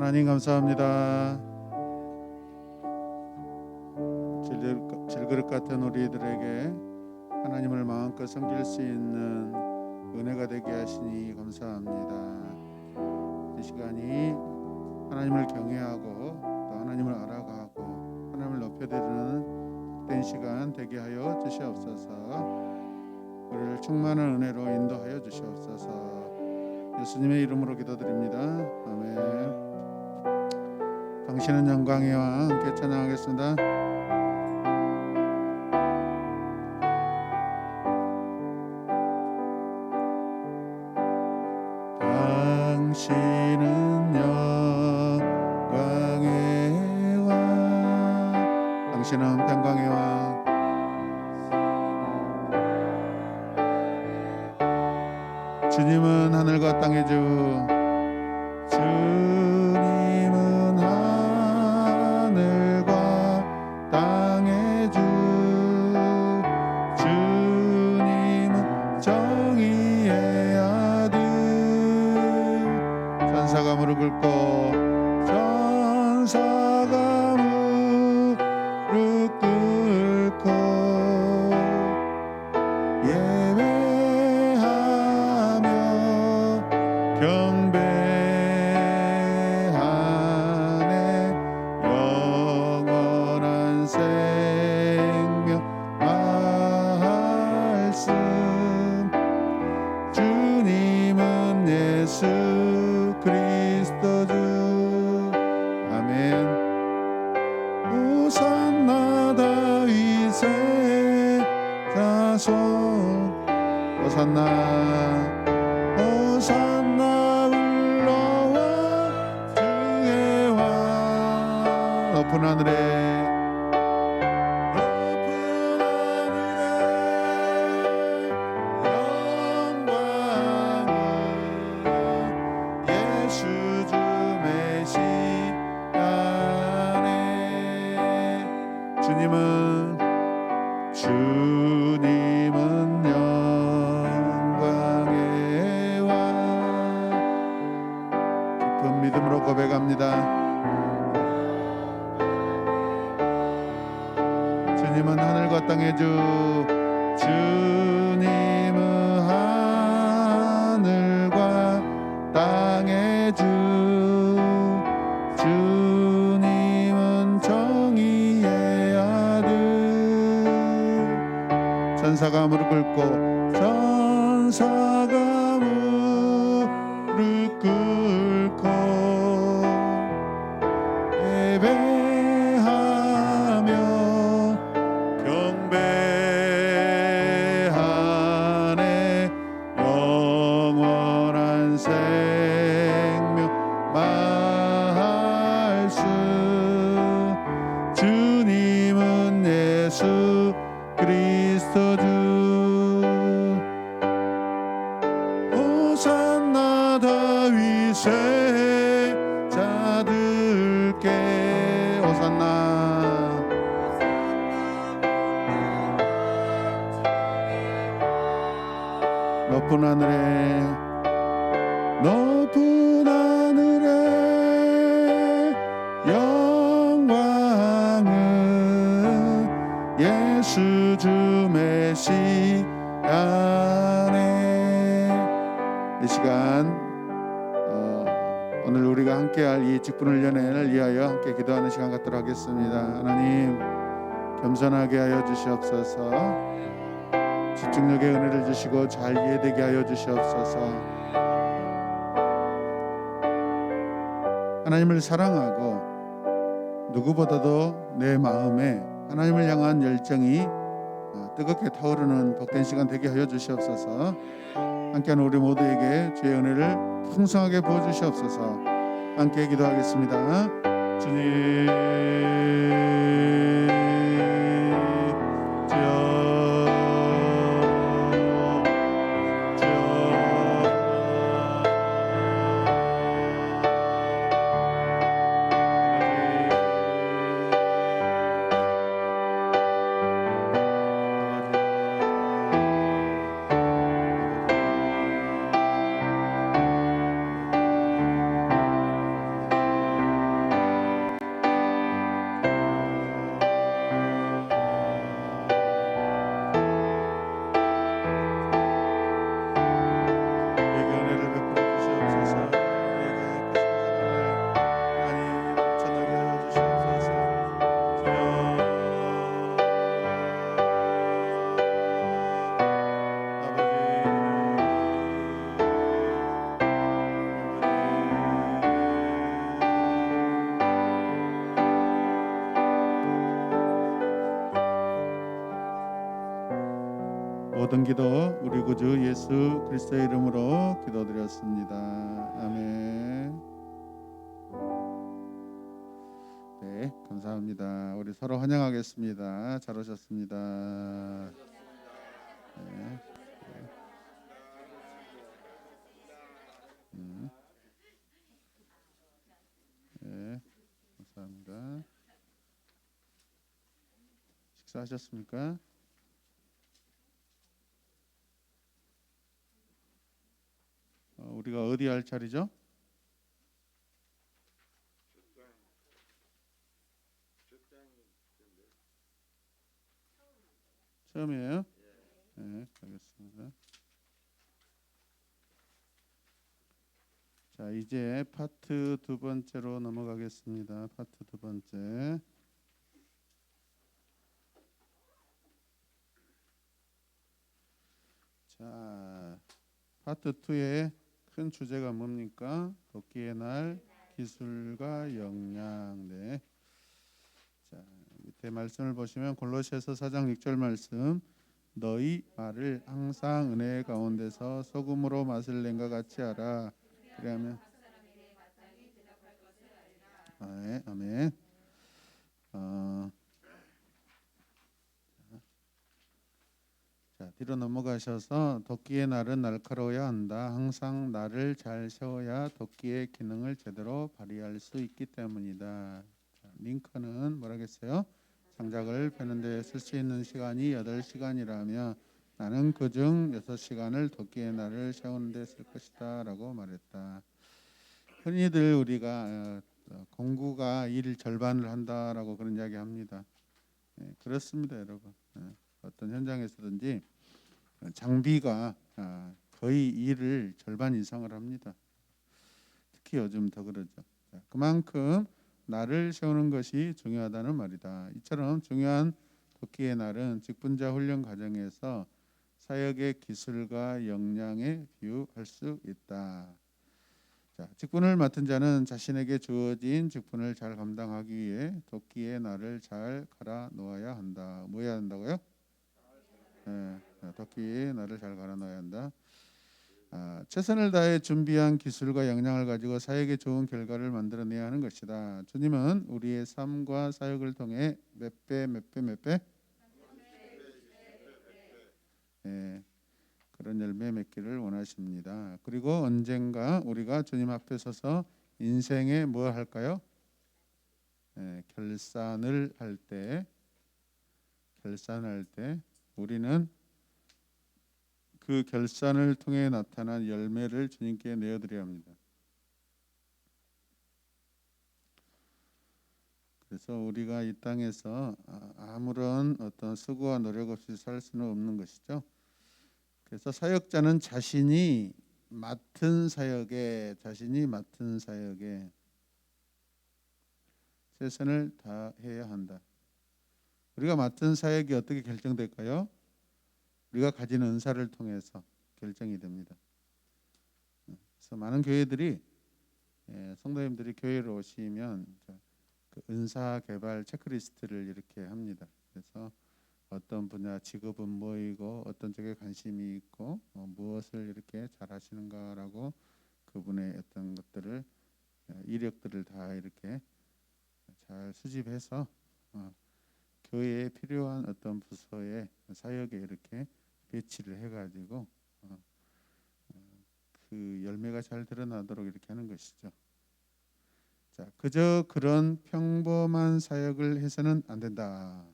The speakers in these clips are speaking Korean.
하나님 감사합니다. 질그릇 같은 우리들에게 하나님을 마음껏 섬길 수 있는 은혜가 되게 하시니 감사합니다. 이 시간이 하나님을 경외하고 또 하나님을 알아가고 하나님을 높여드리는 복된 시간 되게 하여 주시옵소서. 우리를 충만한 은혜로 인도하여 주시옵소서. 예수님의 이름으로 기도드립니다. 아멘. 당신은 영광의 왕 함께 찬양하겠습니다. 당신은 영광의 왕, 당신은 평강의 왕, 주님은 하늘과 땅의 주, 주님은 하늘과 땅의 주, 주님은 정의의 아들. 천사가 무릎 꿇고 천사가 무릎 꿇고 예배하며 경배하네. 영원한 생명 말씀, 주님은 예수 그리스도 주. 아멘. 호산나 다윗의 자손, 호산나 호산나 올라와 주의 왕. 높은 하늘에 주님은 영광의 왕. 깊은 믿음으로 고백합니다. 주님은 하늘과 땅의 주, 주님은 하늘과 땅의 주, 주님은 정의의 천사가 무릎 꿇고 천사가 무릎 꿇고 예배하며 경배하네. 영원한 생명 말씀, 주님은 예수 그리스도 주. 호산나 다윗의 자들께, 호산나 높은 하늘에 높은 하늘에 영광은 예수 주 메시아네. 이 시간 오늘 우리가 함께할 이 직분을 연애를 위하여 함께 기도하는 시간 갖도록 하겠습니다. 하나님 겸손하게 하여 주시옵소서. 집중력의 은혜를 주시고 잘 이해되게 하여 주시옵소서. 하나님을 사랑하고 누구보다도 내 마음에 하나님을 향한 열정이 뜨겁게 타오르는 복된 시간 되게 하여 주시옵소서. 함께하는 우리 모두에게 주의 은혜를 풍성하게 부어주시옵소서. 함께 기도하겠습니다. 주님, 모든 기도 우리 구주 예수 그리스도의 이름으로 기도드렸습니다. 아멘. 네, 감사합니다. 우리 서로 환영하겠습니다. 잘 오셨습니다. 네. 네, 감사합니다. 식사하셨습니까? 우리가 어디 할 차례죠? 처음이에요? 네, 알겠습니다. 자, 이제 파트 두 번째로 넘어가겠습니다. 파트 두 번째. 자, 파트 2의 큰 주제가 뭡니까? 도끼의 날, 기술과 역량. 네. 자, 밑에 말씀을 보시면 골로새서 4장 6절 말씀. 너희 말을 항상 은혜 가운데서 소금으로 맛을 낸과 같이 하라. 그러면 아멘. 아멘. 자, 뒤로 넘어가셔서 도끼의 날은 날카로워야 한다. 항상 날을 잘 세워야 도끼의 기능을 제대로 발휘할 수 있기 때문이다. 자, 링컨은 뭐라겠어요? 장작을 패는 데 쓸 수 있는 시간이 8시간이라면 나는 그중 6시간을 도끼의 날을 세우는 데 쓸 것이다 라고 말했다. 흔히들 우리가 공구가 일 절반을 한다라고 그런 이야기 합니다. 그렇습니다, 여러분. 어떤 현장에서든지 장비가 거의 일을 절반 이상을 합니다. 특히 요즘 더 그러죠. 그만큼 날을 세우는 것이 중요하다는 말이다. 이처럼 중요한 도끼의 날은 직분자 훈련 과정에서 사역의 기술과 역량에 비유할 수 있다. 자, 직분을 맡은 자는 자신에게 주어진 직분을 잘 감당하기 위해 도끼의 날을 잘 갈아 놓아야 한다. 뭐 해야 한다고요? 도끼의 날을 잘 갈아 놓아야 한다. 최선을 다해 준비한 기술과 역량을 가지고 사역에 좋은 결과를 만들어내야 하는 것이다. 주님은 우리의 삶과 사역을 통해 몇 배? 그런 열매 맺기를 원하십니다. 그리고 언젠가 우리가 주님 앞에 서서 인생에 뭐 할까요? 결산을 할 때 우리는 그 결산을 통해 나타난 열매를 주님께 내어드려야 합니다. 그래서 우리가 이 땅에서 아무런 어떤 수고와 노력 없이 살 수는 없는 것이죠. 그래서 사역자는 자신이 맡은 사역에 최선을 다해야 한다. 우리가 맡은 사역이 어떻게 결정될까요? 우리가 가진 은사를 통해서 결정이 됩니다. 그래서 많은 교회들이 성도님들이 교회로 오시면 그 은사 개발 체크리스트를 이렇게 합니다. 그래서 어떤 분야 직업은 뭐이고 어떤 쪽에 관심이 있고 무엇을 이렇게 잘 하시는가라고 그분의 어떤 것들을 이력들을 다 이렇게 잘 수집해서 교회에 필요한 어떤 부서에 사역에 이렇게 배치를 해가지고 그 열매가 잘 드러나도록 이렇게 하는 것이죠. 자, 그저 그런 평범한 사역을 해서는 안 된다.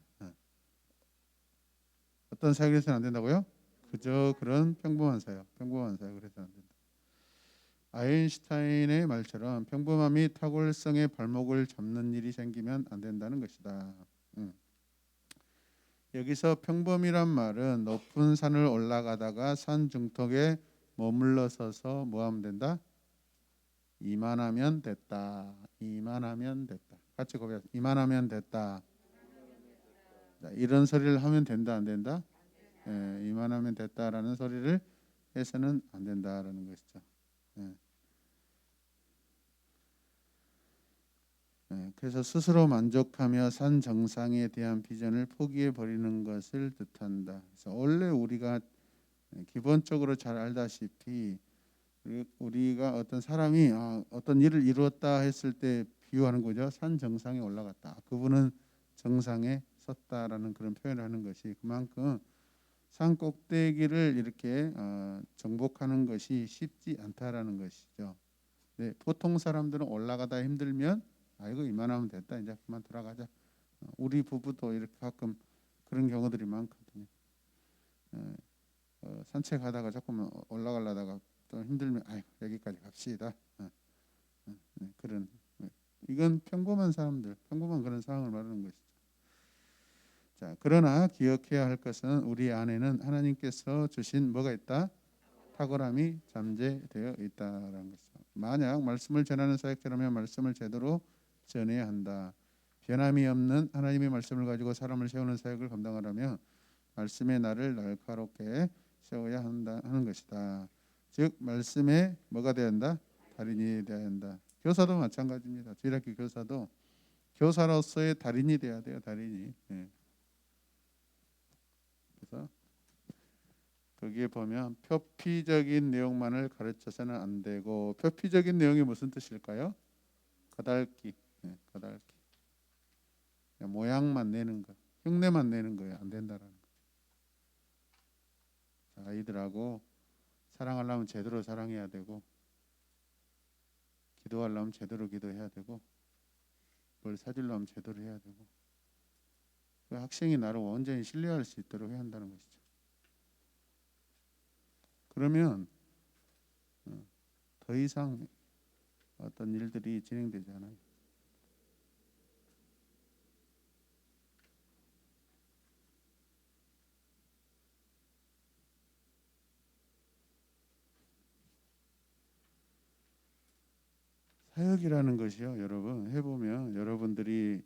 어떤 사역을 해서는 안 된다고요? 그저 그런 평범한 사역을 해서는 안 된다. 아인슈타인의 말처럼 평범함이 탁월성의 발목을 잡는 일이 생기면 안 된다는 것이다. 여기서 평범이란 말은 높은 산을 올라가다가 산 중턱에 머물러 서서 뭐 하면 된다? 이만하면 됐다. 같이 고백하세요. 이만하면 됐다. 자, 이런 소리를 하면 된다, 안 된다? 이만하면 됐다라는 소리를 해서는 안 된다라는 것이죠. 그래서 스스로 만족하며 산 정상에 대한 비전을 포기해 버리는 것을 뜻한다. 그래서 원래 우리가 기본적으로 잘 알다시피 우리가 어떤 사람이 어떤 일을 이루었다 했을 때 비유하는 거죠. 산 정상에 올라갔다. 그분은 정상에 섰다라는 그런 표현을 하는 것이 그만큼 산 꼭대기를 이렇게 정복하는 것이 쉽지 않다라는 것이죠. 네, 보통 사람들은 올라가다 힘들면 아이고 이만하면 됐다 이제 그만 돌아가자. 우리 부부도 이렇게 가끔 그런 경우들이 많거든요. 산책하다가 조금 올라가려다가 또 힘들면 아이고 여기까지 갑시다. 그런 이건 평범한 사람들, 평범한 그런 상황을 말하는 것이죠. 자, 그러나 기억해야 할 것은 우리 안에는 하나님께서 주신 뭐가 있다? 탁월함이 잠재되어 있다라는 것이죠. 만약 말씀을 전하는 사역자라면 말씀을 제대로 전해야 한다. 변함이 없는 하나님의 말씀을 가지고 사람을 세우는 사역을 감당하려면 말씀의 날을 날카롭게 세워야 한다 하는 것이다. 즉 말씀에 뭐가 되어야 한다? 달인이 되어야 한다. 교사도 마찬가지입니다. 주일학교 교사도 교사로서의 달인이 되어야 돼요. 달인이. 그래서 거기에 보면 표피적인 내용만을 가르쳐서는 안 되고 표피적인 내용이 무슨 뜻일까요? 거달기, 거달기. 모양만 내는 거, 흉내만 내는 거예요. 안 된다라는 거. 자, 아이들하고 사랑하려면 제대로 사랑해야 되고 기도하려면 제대로 기도해야 되고 뭘 사주려면 제대로 해야 되고 그 학생이 나를 온전히 신뢰할 수 있도록 해야 한다는 것이죠. 그러면 더 이상 어떤 일들이 진행되지 않아요. 사역이라는 것이요, 여러분 해보면 여러분들이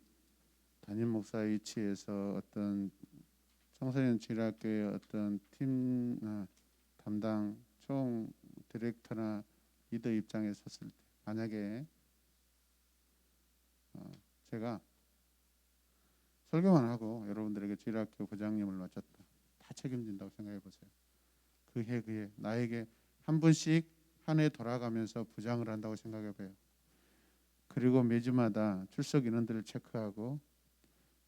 담임 목사 위치에서 어떤 청소년 주일학교의 어떤 팀 담당 총 디렉터나 리더 입장에 섰을 때 만약에 제가 설교만 하고 여러분들에게 주일학교 부장님을 맡았다. 다 책임진다고 생각해 보세요. 그 해 나에게 한 분씩 한 해 돌아가면서 부장을 한다고 생각해 봐요. 그리고 매주마다 출석 인원들을 체크하고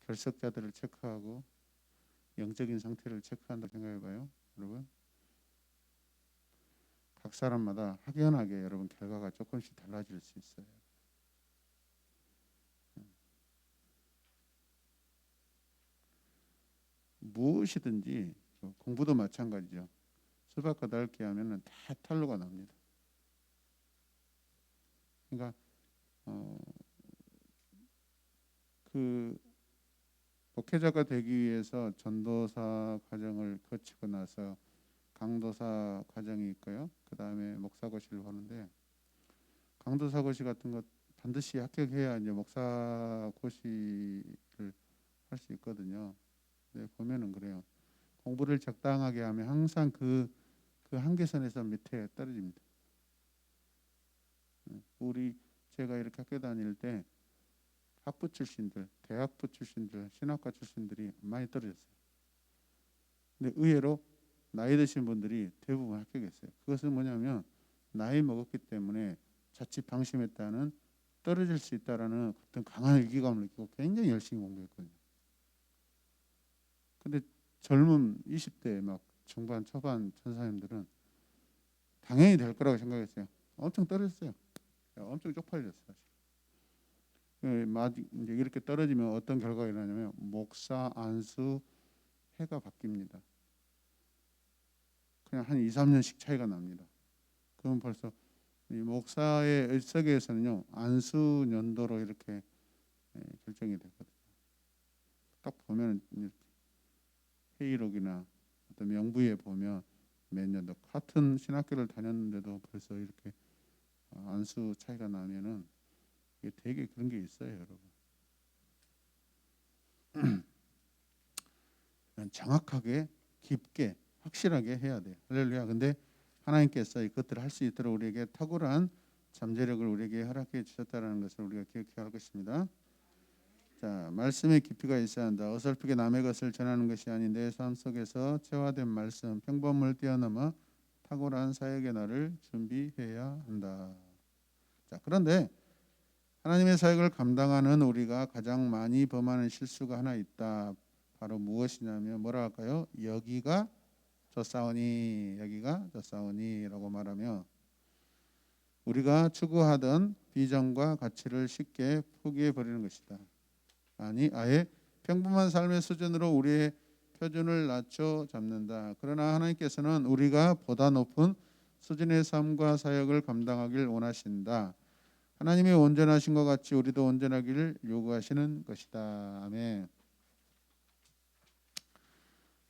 결석자들을 체크하고 영적인 상태를 체크한다고 생각해 봐요. 여러분 각 사람마다 확연하게 여러분 결과가 조금씩 달라질 수 있어요. 무엇이든지 공부도 마찬가지죠. 수박과 닳게 하면은 다 탄로가 납니다. 그러니까 그 목회자가 되기 위해서 전도사 과정을 거치고 나서 강도사 과정이 있고요. 그 다음에 목사고시를 보는데 강도사고시 같은 것 반드시 합격해야 이제 목사고시를 할 수 있거든요. 네, 보면은 그래요. 공부를 적당하게 하면 항상 그 한계선에서 밑에 떨어집니다. 제가 이렇게 학교 다닐 때 학부 출신들, 대학부 출신들, 신학과 출신들이 많이 떨어졌어요. 근데 의외로 나이 드신 분들이 대부분 합격했어요. 그것은 뭐냐면 나이 먹었기 때문에 자칫 방심했다는 떨어질 수 있다라는 어떤 강한 위기감을 느끼고 굉장히 열심히 공부했거든요. 근데 젊은 20대 막 중반 초반 전사님들은 당연히 될 거라고 생각했어요. 엄청 떨어졌어요. 엄청 쪽팔렸어요. 이제 이렇게 떨어지면 어떤 결과가 일어나냐면 목사 안수 해가 바뀝니다. 그냥 한 2, 3년씩 차이가 납니다. 그럼 벌써 이 목사의 일석에서는요 안수 연도로 이렇게 결정이 되거든요. 딱 보면 이렇게 회의록이나 어떤 명부에 보면 몇 년도 같은 신학교를 다녔는데도 벌써 이렇게 안수 차이가 나면은 이게 되게 그런 게 있어요, 여러분. 정확하게, 깊게, 확실하게 해야 돼요. 할렐루야. 근데 하나님께서 이것들을 할 수 있도록 우리에게 탁월한 잠재력을 우리에게 허락해 주셨다는 것을 우리가 기억해야 할 것입니다. 자, 말씀에 깊이가 있어야 한다. 어설프게 남의 것을 전하는 것이 아닌 내 삶 속에서 체화된 말씀, 평범을 뛰어넘어 탁월한 사역의 날을 준비해야 한다. 자, 그런데 하나님의 사역을 감당하는 우리가 가장 많이 범하는 실수가 하나 있다. 바로 무엇이냐면 뭐라 할까요? 여기가 여기가 저싸우니라고 말하며 우리가 추구하던 비전과 가치를 쉽게 포기해 버리는 것이다. 아니 아예 평범한 삶의 수준으로 우리의 표준을 낮춰 잡는다. 그러나 하나님께서는 우리가 보다 높은 수준의 삶과 사역을 감당하길 원하신다. 하나님이 온전하신 것 같이 우리도 온전하기를 요구하시는 것이다. 아멘.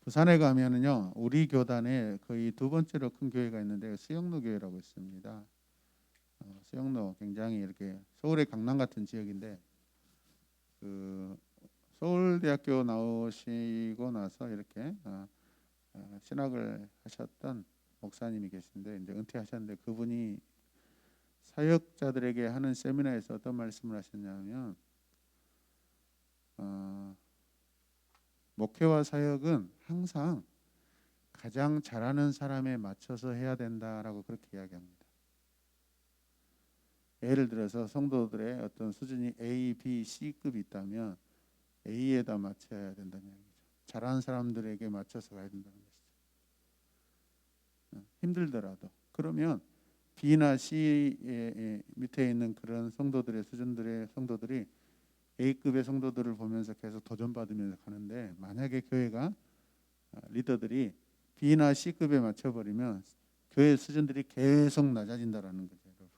부산에 가면은요 우리 교단에 거의 두 번째로 큰 교회가 있는데 수영로 교회라고 있습니다. 수영로 굉장히 이렇게 서울의 강남 같은 지역인데 그 서울대학교 나오시고 나서 이렇게 신학을 하셨던 목사님이 계신데 이제 은퇴하셨는데 그분이 사역자들에게 하는 세미나에서 어떤 말씀을 하셨냐면 목회와 사역은 항상 가장 잘하는 사람에 맞춰서 해야 된다라고 그렇게 이야기합니다. 예를 들어서 성도들의 어떤 수준이 A, B, C급이 있다면 A에다 맞춰야 된다는 얘기죠. 잘하는 사람들에게 맞춰서 가야 된다는 것이죠. 힘들더라도 그러면 B나 C 밑에 있는 그런 성도들의 수준들의 성도들이 A급의 성도들을 보면서 계속 도전받으면서 가는데 만약에 교회가 리더들이 B나 C급에 맞춰버리면 교회 수준들이 계속 낮아진다라는 거죠. 여러분.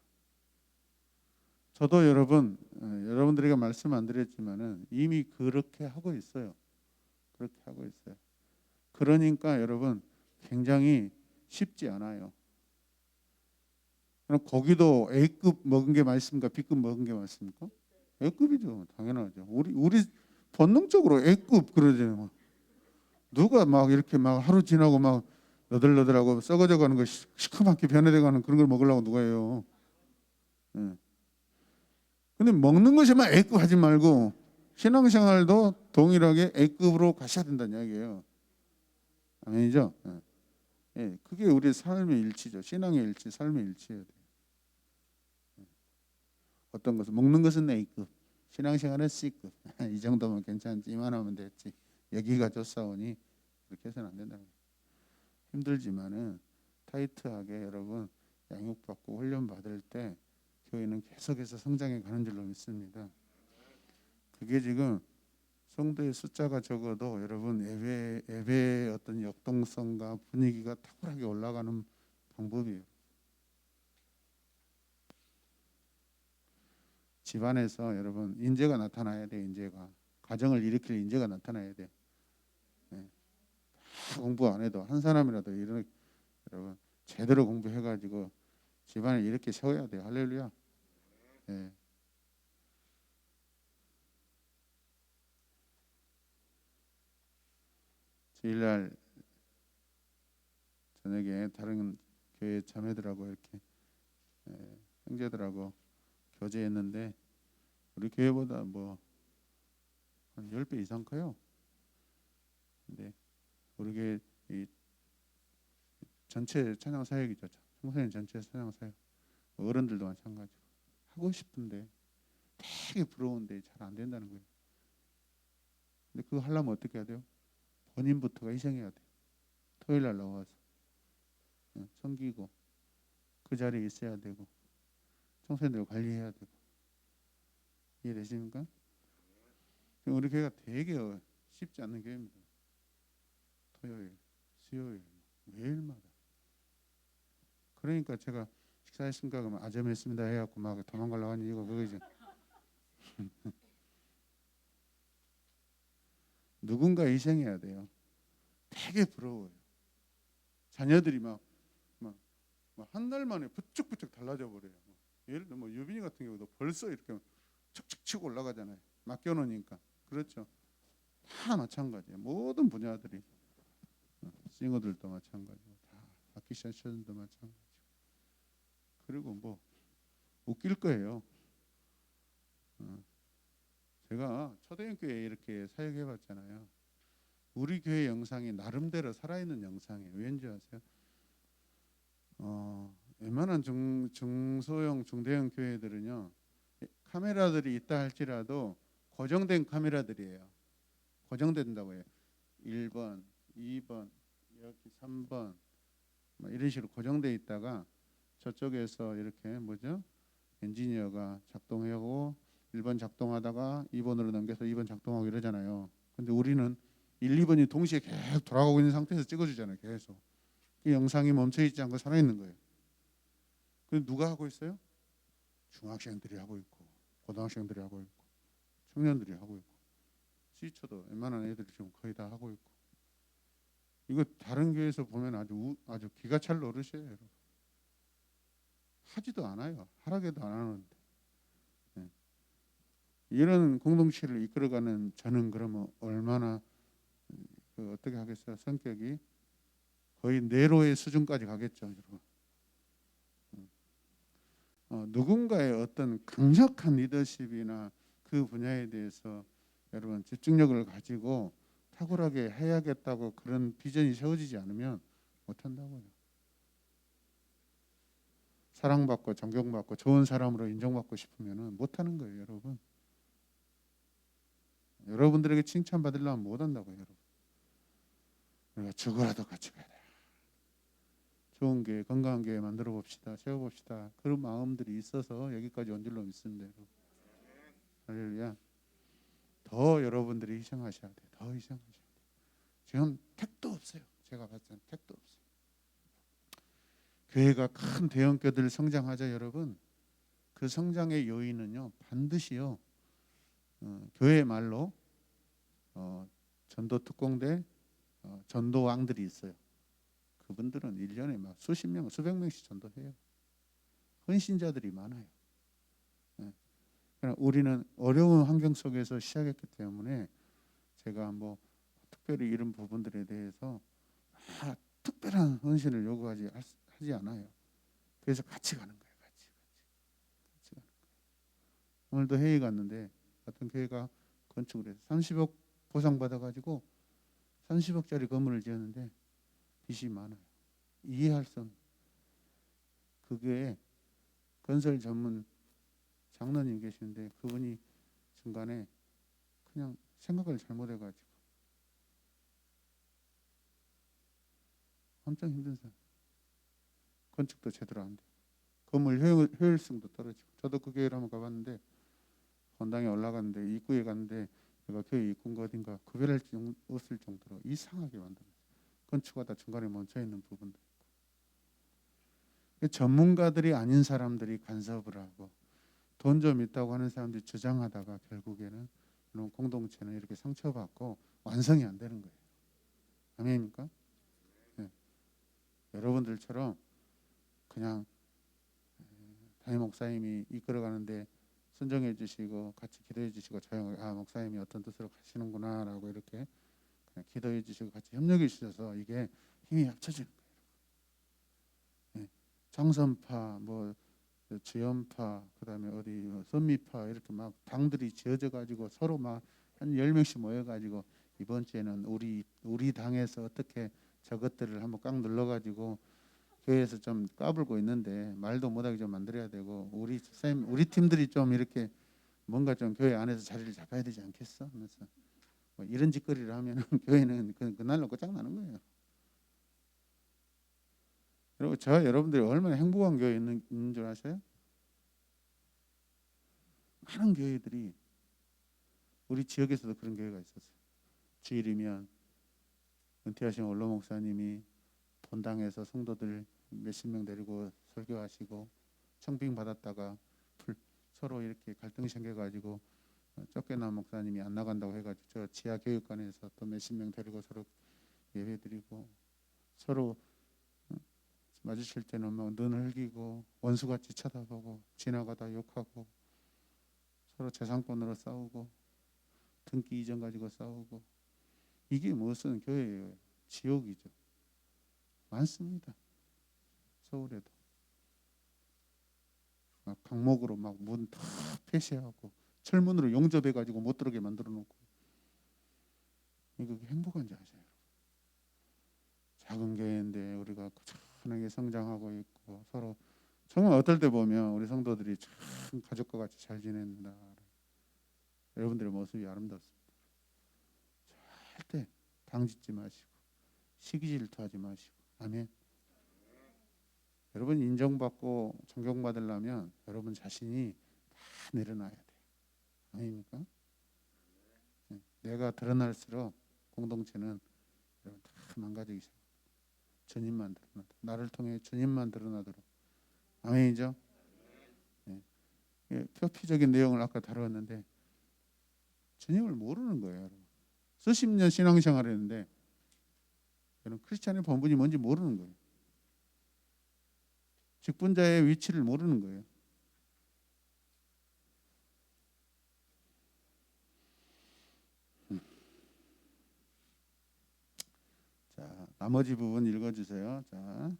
저도 여러분들에게 말씀 안 드렸지만은 이미 그렇게 하고 있어요. 그렇게 하고 있어요. 그러니까 여러분 굉장히 쉽지 않아요. 그럼 거기도 A급 먹은 게 맛있습니까? B급 먹은 게 맛있습니까? A급이죠. 당연하죠. 우리 본능적으로 A급 그러잖아요. 누가 막 이렇게 막 하루 지나고 막 너덜너덜하고 썩어져 가는 거 시커멓게 변해돼 가는 그런 걸 먹으려고 누가 해요. 예. 근데 먹는 것에만 A급 하지 말고 신앙생활도 동일하게 A급으로 가셔야 된다는 이야기예요. 아니죠? 예. 예. 그게 우리 삶의 일치죠. 신앙의 일치, 삶의 일치예요. 어떤 것은 먹는 것은 A급, 신앙생활은 C급. 이 정도면 괜찮지. 이만하면 됐지. 여기가 좋사오니 그렇게 해서는 안 된다는 거예요. 힘들지만은 타이트하게 여러분 양육받고 훈련 받을 때 교회는 계속해서 성장해 가는 줄로 믿습니다. 그게 지금 성도의 숫자가 적어도 여러분 예배의 어떤 역동성과 분위기가 탁월하게 올라가는 방법이에요. 집안에서 여러분 인재가 나타나야 돼. 인재가 가정을 일으킬 인재가 나타나야 돼. 네. 다 공부 안 해도 한 사람이라도 여러분 제대로 공부해가지고 집안을 이렇게 세워야 돼요. 할렐루야. 네. 주일날 저녁에 다른 교회 자매들하고 이렇게 형제들하고 교제했는데 우리 교회보다 뭐 한 10배 이상 커요. 근데 우리 교회 이 전체 찬양 사역이죠. 청소년 전체 찬양 사역. 어른들도 마찬가지고 하고 싶은데 되게 부러운데 잘 안 된다는 거예요. 근데 그거 하려면 어떻게 해야 돼요? 본인부터가 희생해야 돼요. 토요일 날 나와서 섬기고 그 자리에 있어야 되고 청소년들 관리해야 되고 이해되십니까? 우리 교회가 되게 쉽지 않는 교회입니다. 토요일, 수요일 매일마다. 그러니까 제가 식사했습니까? 그러면 아점했습니다 해갖고 막 도망가려고 하는 이유가 그거죠. 누군가 희생해야 돼요. 되게 부러워요. 자녀들이 막 한 달 만에 부쩍부쩍 달라져 버려요. 예를 들어 뭐 유빈이 같은 경우도 벌써 이렇게 척척 치고 올라가잖아요. 맡겨놓으니까. 그렇죠. 다 마찬가지예요. 모든 분야들이 싱어들도 마찬가지고 다 아키션들도 마찬가지고. 그리고 뭐 웃길 거예요. 제가 초대교회에 이렇게 사역해봤잖아요. 우리 교회 영상이 나름대로 살아있는 영상이에요. 왠지 아세요? 웬만한 중소형 중대형 교회들은요, 카메라들이 있다 할지라도 고정된 카메라들이에요. 고정된다고 해요. 1번, 2번, 여기 3번 이런 식으로 고정돼 있다가 저쪽에서 이렇게 뭐죠? 엔지니어가 작동하고 1번 작동하다가 2번으로 넘겨서 2번 작동하고 이러잖아요. 근데 우리는 1, 2번이 동시에 계속 돌아가고 있는 상태에서 찍어주잖아요. 계속. 이 영상이 멈춰있지 않고 살아있는 거예요. 근데 누가 하고 있어요? 중학생들이 하고 있고 고등학생들이 하고 있고 청년들이 하고 있고 시초도 웬만한 애들이 지금 거의 다 하고 있고. 이거 다른 교회에서 보면 아주 기가 찰 노릇이에요. 여러분. 하지도 않아요. 하라게도 안 하는데. 네. 이런 공동체를 이끌어가는 저는 그러면 얼마나 어떻게 하겠어요? 성격이 거의 네로의 수준까지 가겠죠, 여러분. 누군가의 어떤 강력한 리더십이나 그 분야에 대해서 여러분 집중력을 가지고 탁월하게 해야겠다고 그런 비전이 세워지지 않으면 못한다고요. 사랑받고 존경받고 좋은 사람으로 인정받고 싶으면 못하는 거예요, 여러분. 여러분들에게 칭찬받으려면 못한다고요, 여러분. 우리가 죽어라도 같이 가야 돼. 좋은 교회, 건강한 교회 만들어 봅시다. 세워봅시다. 그런 마음들이 있어서 여기까지 온 줄로 믿습니다. 여러분. 할렐루야. 더 여러분들이 희생하셔야 돼요. 더 희생하셔야 돼요. 지금 택도 없어요. 제가 봤을 때는 택도 없어요. 교회가 큰 대형교회들 성장하자 여러분. 그 성장의 요인은요. 반드시요. 교회 말로 전도 특공대 전도왕들이 있어요. 그분들은 1년에 막 수십 명, 수백 명씩 전도해요. 헌신자들이 많아요. 그러나 우리는 어려운 환경 속에서 시작했기 때문에 제가 뭐 특별히 이런 부분들에 대해서 특별한 헌신을 요구하지 하지 않아요. 그래서 같이 가는 거예요. 같이 가는 거예요. 오늘도 회의 갔는데 어떤 교회가 건축을 해서 30억 보상 받아가지고 30억짜리 건물을 지었는데 빚이 많아요. 이해할 수 없는. 그게 건설 전문 장로님 계시는데 그분이 중간에 그냥 생각을 잘못해가지고 엄청 힘든 사람. 건축도 제대로 안 돼요. 건물 효율성도 떨어지고. 저도 그 교회를 한번 가봤는데 건당에 올라갔는데 입구에 갔는데 내가 교회 입구가 어딘가 구별할 수 없을 정도로 이상하게 만들었어요. 건축하다 중간에 멈춰있는 부분도 있고. 전문가들이 아닌 사람들이 간섭을 하고 돈 좀 있다고 하는 사람들이 주장하다가 결국에는 이런 공동체는 이렇게 상처받고 완성이 안 되는 거예요. 아멘입니까? 네. 여러분들처럼 그냥 담임 목사님이 이끌어가는데 순종해 주시고 같이 기도해 주시고 조용하게 목사님이 어떤 뜻으로 가시는구나 라고 이렇게 그냥 기도해 주시고 같이 협력해 주셔서 이게 힘이 합쳐지는 거예요. 네. 장선파 뭐 주연파 그다음에 어디 선미파 이렇게 막 당들이 지어져 가지고 서로 막 한 10명씩 모여 가지고 이번 주에는 우리 당에서 어떻게 저것들을 한번 꽉 눌러 가지고 교회에서 좀 까불고 있는데 말도 못하게 좀 만들어야 되고 우리 팀들이 좀 이렇게 뭔가 좀 교회 안에서 자리를 잡아야 되지 않겠어? 하면서 뭐 이런 짓거리를 하면 교회는 그날로 끝장나는 거예요. 그리고 여러분들이 얼마나 행복한 교회에 있는 줄 아세요? 많은 교회들이 우리 지역에서도 그런 교회가 있었어요. 주일이면 은퇴하신 원로 목사님이 본당에서 성도들 몇십 명 데리고 설교하시고 청빙 받았다가 서로 이렇게 갈등이 생겨가지고 쫓겨난 목사님이 안 나간다고 해가지고 저 지하 교육관에서 또 몇십 명 데리고 서로 예배드리고 서로 마주칠 때는 막 눈 흘기고 원수같이 쳐다보고 지나가다 욕하고 서로 재산권으로 싸우고 등기 이전 가지고 싸우고 이게 무슨 교회예요? 지옥이죠. 많습니다. 서울에도 막 강목으로 막 문 다 폐쇄하고 철문으로 용접해가지고 못 들어오게 만들어 놓고. 이거 행복한지 아세요? 작은 교회인데 우리가 꾸준하게 성장하고 있고 서로 정말 어떨 때 보면 우리 성도들이 참 가족과 같이 잘 지낸다. 여러분들의 모습이 아름답습니다. 절대 당짓지 마시고 시기 질투하지 마시고. 아멘. 여러분 인정받고 존경받으려면 여러분 자신이 다 내려놔야 돼요. 아닙니까? 내가 드러날수록 공동체는 여러분 다 망가지기 시작합니다. 주님만 드러나도록, 나를 통해 주님만 드러나도록. 아멘이죠? 네. 표피적인 내용을 아까 다루었는데 주님을 모르는 거예요. 여러분. 수십 년 신앙생활을 했는데 여러분 크리스찬의 본분이 뭔지 모르는 거예요. 직분자의 위치를 모르는 거예요. 자, 나머지 부분 읽어주세요. 자,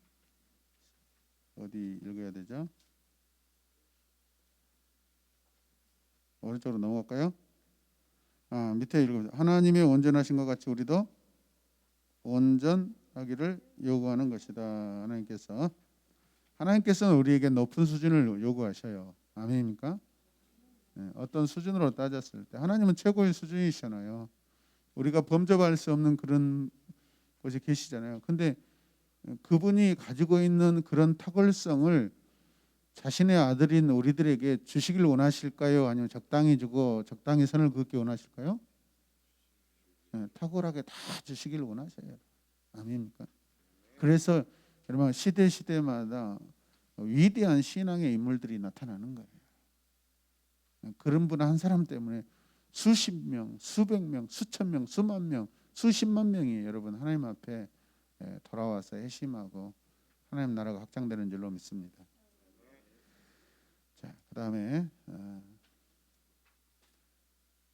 어디 읽어야 되죠? 오른쪽으로 넘어갈까요? 밑에 읽어보세요. 하나님의 온전하신 것 같이 우리도 온전하기를 요구하는 것이다. 하나님께서는 우리에게 높은 수준을 요구하셔요. 아멘입니까? 네, 어떤 수준으로 따졌을 때 하나님은 최고의 수준이시잖아요. 우리가 범접할 수 없는 그런 곳에 계시잖아요. 근데 그분이 가지고 있는 그런 탁월성을 자신의 아들인 우리들에게 주시길 원하실까요? 아니면 적당히 주고 적당히 선을 긋기 원하실까요? 네, 탁월하게 다 주시길 원하셔요. 아멘입니까? 그래서 여러분 시대마다 위대한 신앙의 인물들이 나타나는 거예요. 그런 분 한 사람 때문에 수십 명, 수백 명, 수천 명, 수만 명, 수십만 명이 여러분 하나님 앞에 돌아와서 회심하고 하나님 나라가 확장되는 줄로 믿습니다. 자, 그다음에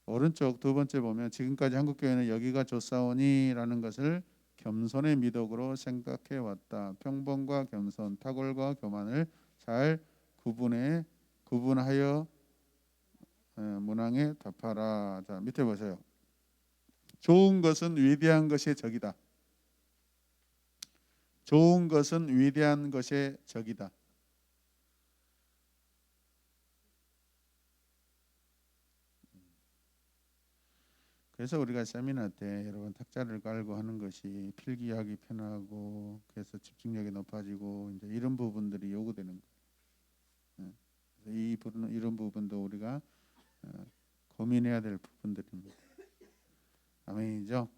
오른쪽 두 번째 보면 지금까지 한국교회는 여기가 좋사오니라는 것을 겸손의 미덕으로 생각해 왔다. 평범과 겸손, 탁월과 교만을 잘 구분하여 문항에 답하라. 자, 밑에 보세요. 좋은 것은 위대한 것의 적이다. 좋은 것은 위대한 것의 적이다. 그래서 우리가 세미나 때 여러분 탁자를 깔고 하는 것이 필기하기 편하고 그래서 집중력이 높아지고 이제 이런 부분들이 요구되는 거예요. 이런 부분도 우리가 고민해야 될 부분들입니다. 아멘이죠?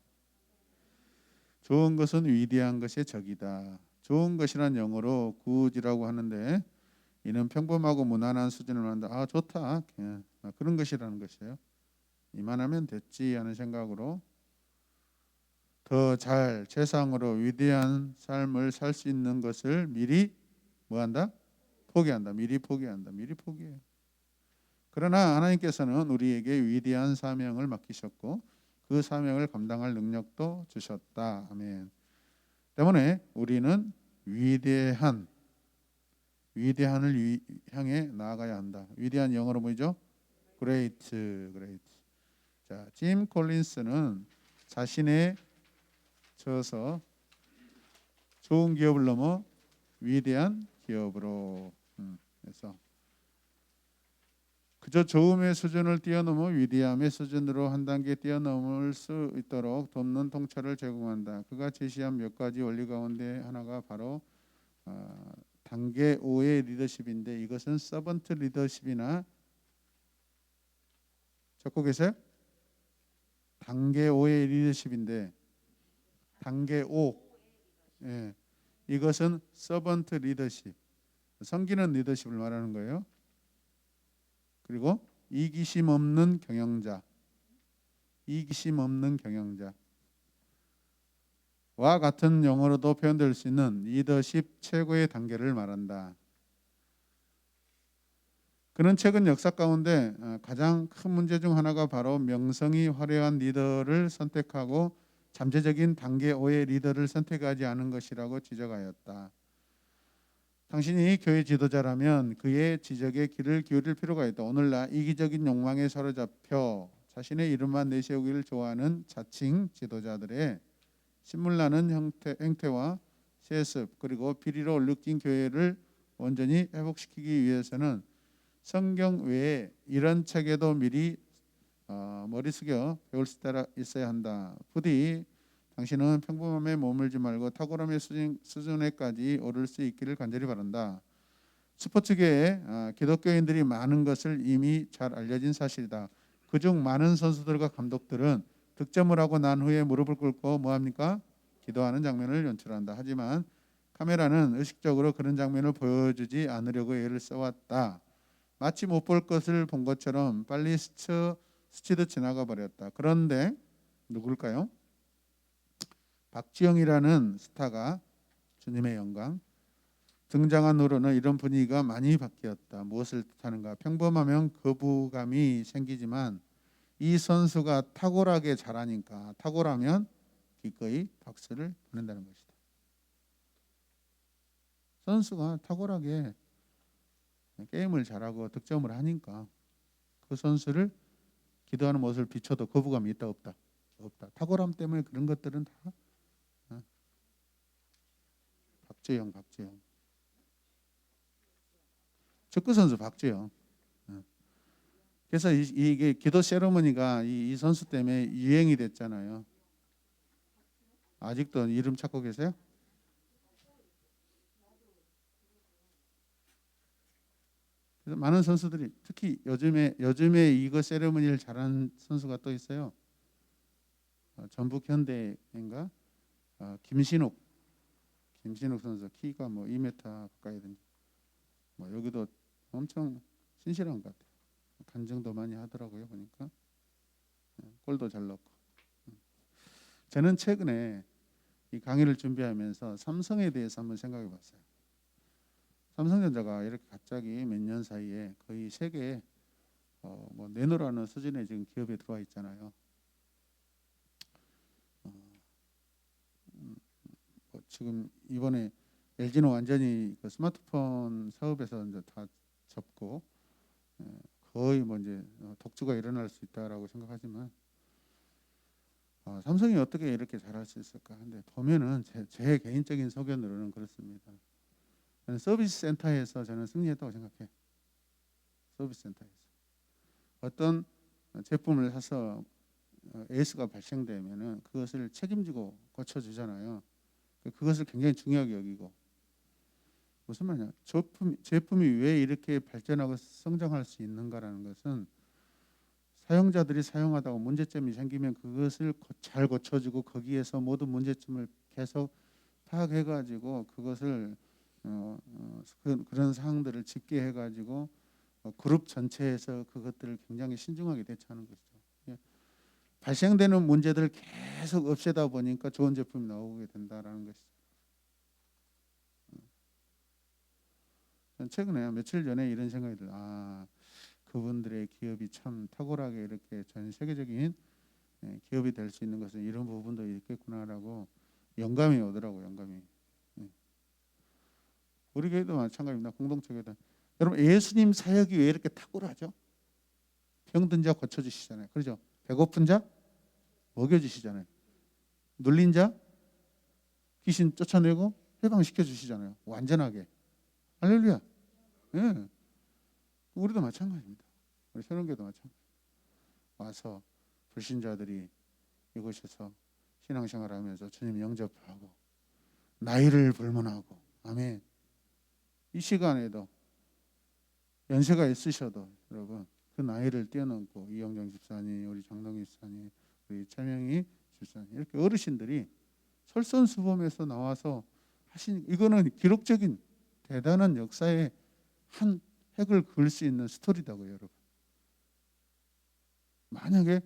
좋은 것은 위대한 것의 적이다. 좋은 것이란 영어로 good이라고 하는데 이는 평범하고 무난한 수준을 말한다. 좋다. 그런 것이라는 것이에요. 이만하면 됐지 하는 생각으로 더 잘 최상으로 위대한 삶을 살 수 있는 것을 미리 뭐한다? 포기한다. 미리 포기한다. 미리 포기해요. 그러나 하나님께서는 우리에게 위대한 사명을 맡기셨고 그 사명을 감당할 능력도 주셨다. 아멘. 때문에 우리는 위대한을 향해 나아가야 한다. 위대한 영어로 뭐죠? great. 자, 짐 콜린스는 자신의 저서 좋은 기업을 넘어 위대한 기업으로 그래서 그저 좋음의 수준을 뛰어넘어 위대함의 수준으로 한 단계 뛰어넘을 수 있도록 돕는 통찰을 제공한다. 그가 제시한 몇 가지 원리 가운데 하나가 바로 단계 5의 리더십인데 이것은 서번트 리더십이나 적고 계세요? 단계 5의 리더십인데 단계 5 이것은 서번트 리더십 섬기는 리더십을 말하는 거예요. 그리고 이기심 없는 경영자와 같은 용어로도 표현될 수 있는 리더십 최고의 단계를 말한다. 그는 최근 역사 가운데 가장 큰 문제 중 하나가 바로 명성이 화려한 리더를 선택하고 잠재적인 단계 5의 리더를 선택하지 않은 것이라고 지적하였다. 당신이 교회 지도자라면 그의 지적에 귀를 기울일 필요가 있다. 오늘날 이기적인 욕망에 사로잡혀 자신의 이름만 내세우기를 좋아하는 자칭 지도자들의 신물나는 행태와 세습 그리고 비리로 얼룩진 교회를 온전히 회복시키기 위해서는 성경 외에 이런 책에도 미리 머리 숙여 배울 수 있어야 한다. 부디 당신은 평범함에 머물지 말고 탁월함의 수준에까지 오를 수 있기를 간절히 바란다. 스포츠계에 기독교인들이 많은 것을 이미 잘 알려진 사실이다. 그중 많은 선수들과 감독들은 득점을 하고 난 후에 무릎을 꿇고 뭐합니까? 기도하는 장면을 연출한다. 하지만 카메라는 의식적으로 그런 장면을 보여주지 않으려고 애를 써왔다. 마치 못 볼 것을 본 것처럼 빨리 스치듯 지나가 버렸다. 그런데 누굴까요? 박지영이라는 스타가 주님의 영광 등장한 후로는 이런 분위기가 많이 바뀌었다. 무엇을 뜻하는가? 평범하면 거부감이 생기지만 이 선수가 탁월하게 잘하니까 탁월하면 기꺼이 박수를 보낸다는 것이다. 선수가 탁월하게 게임을 잘하고 득점을 하니까 그 선수를 기도하는 모습을 비춰도 거부감이 있다 없다? 없다. 탁월함 때문에 그런 것들은 다 박재영 축구 선수 박재영. 그래서 이게 기도 세레머니가 이 선수 때문에 유행이 됐잖아요. 아직도 이름 찾고 계세요? 그래서 많은 선수들이 특히 요즘에 이거 세레머니를 잘하는 선수가 또 있어요. 전북 현대인가 김신욱 선수 키가 뭐 2m 가까이 된다. 뭐 여기도 엄청 신실한 것 같아요. 간증도 많이 하더라고요 보니까 골도 잘 넣고. 저는 최근에 이 강의를 준비하면서 삼성에 대해서 한번 생각해봤어요. 삼성전자가 이렇게 갑자기 몇 년 사이에 거의 세계 뭐 내놓으라는 수준의 지금 기업에 들어와 있잖아요. 뭐 지금 이번에 LG는 완전히 그 스마트폰 사업에서 이제 다 접고 거의 뭐 이제 독주가 일어날 수 있다라고 생각하지만 삼성이 어떻게 이렇게 잘할 수 있을까? 근데 보면은 제 개인적인 소견으로는 그렇습니다. 저는 서비스 센터에서 저는 승리했다고 생각해. 서비스 센터에서 어떤 제품을 사서 에이스가 발생되면은 그것을 책임지고 고쳐주잖아요. 그것을 굉장히 중요하게 여기고 무슨 말이냐? 제품이 왜 이렇게 발전하고 성장할 수 있는가라는 것은 사용자들이 사용하다가 문제점이 생기면 그것을 잘 고쳐주고 거기에서 모든 문제점을 계속 파악해가지고 그것을 그런 사항들을 집계해가지고 그룹 전체에서 그것들을 굉장히 신중하게 대처하는 것이죠. 예. 발생되는 문제들을 계속 없애다 보니까 좋은 제품이 나오게 된다라는 것이죠. 최근에 며칠 전에 이런 생각이 들어요. 그분들의 기업이 참 탁월하게 이렇게 전 세계적인 기업이 될 수 있는 것은 이런 부분도 있겠구나라고 영감이 오더라고요. 영감이. 우리 교회도 마찬가지입니다. 공동체 교회도. 여러분 예수님 사역이 왜 이렇게 탁월하죠? 병든 자 고쳐주시잖아요. 그렇죠? 배고픈 자 먹여주시잖아요. 눌린 자 귀신 쫓아내고 해방시켜 주시잖아요. 완전하게. 할렐루야. 예. 우리도 마찬가지입니다. 우리 새로운교도 마찬가지. 와서 불신자들이 이곳에서 신앙생활하면서 주님 영접하고 나이를 불문하고 아멘. 이 시간에도 연세가 있으셔도 여러분 그 나이를 뛰어넘고 이영정 집사님, 우리 장동희 집사님, 우리 최명희 집사님 이렇게 어르신들이 솔선수범해서 나와서 하신 이거는 기록적인 대단한 역사의 한 획을 그을 수 있는 스토리다고요, 여러분. 만약에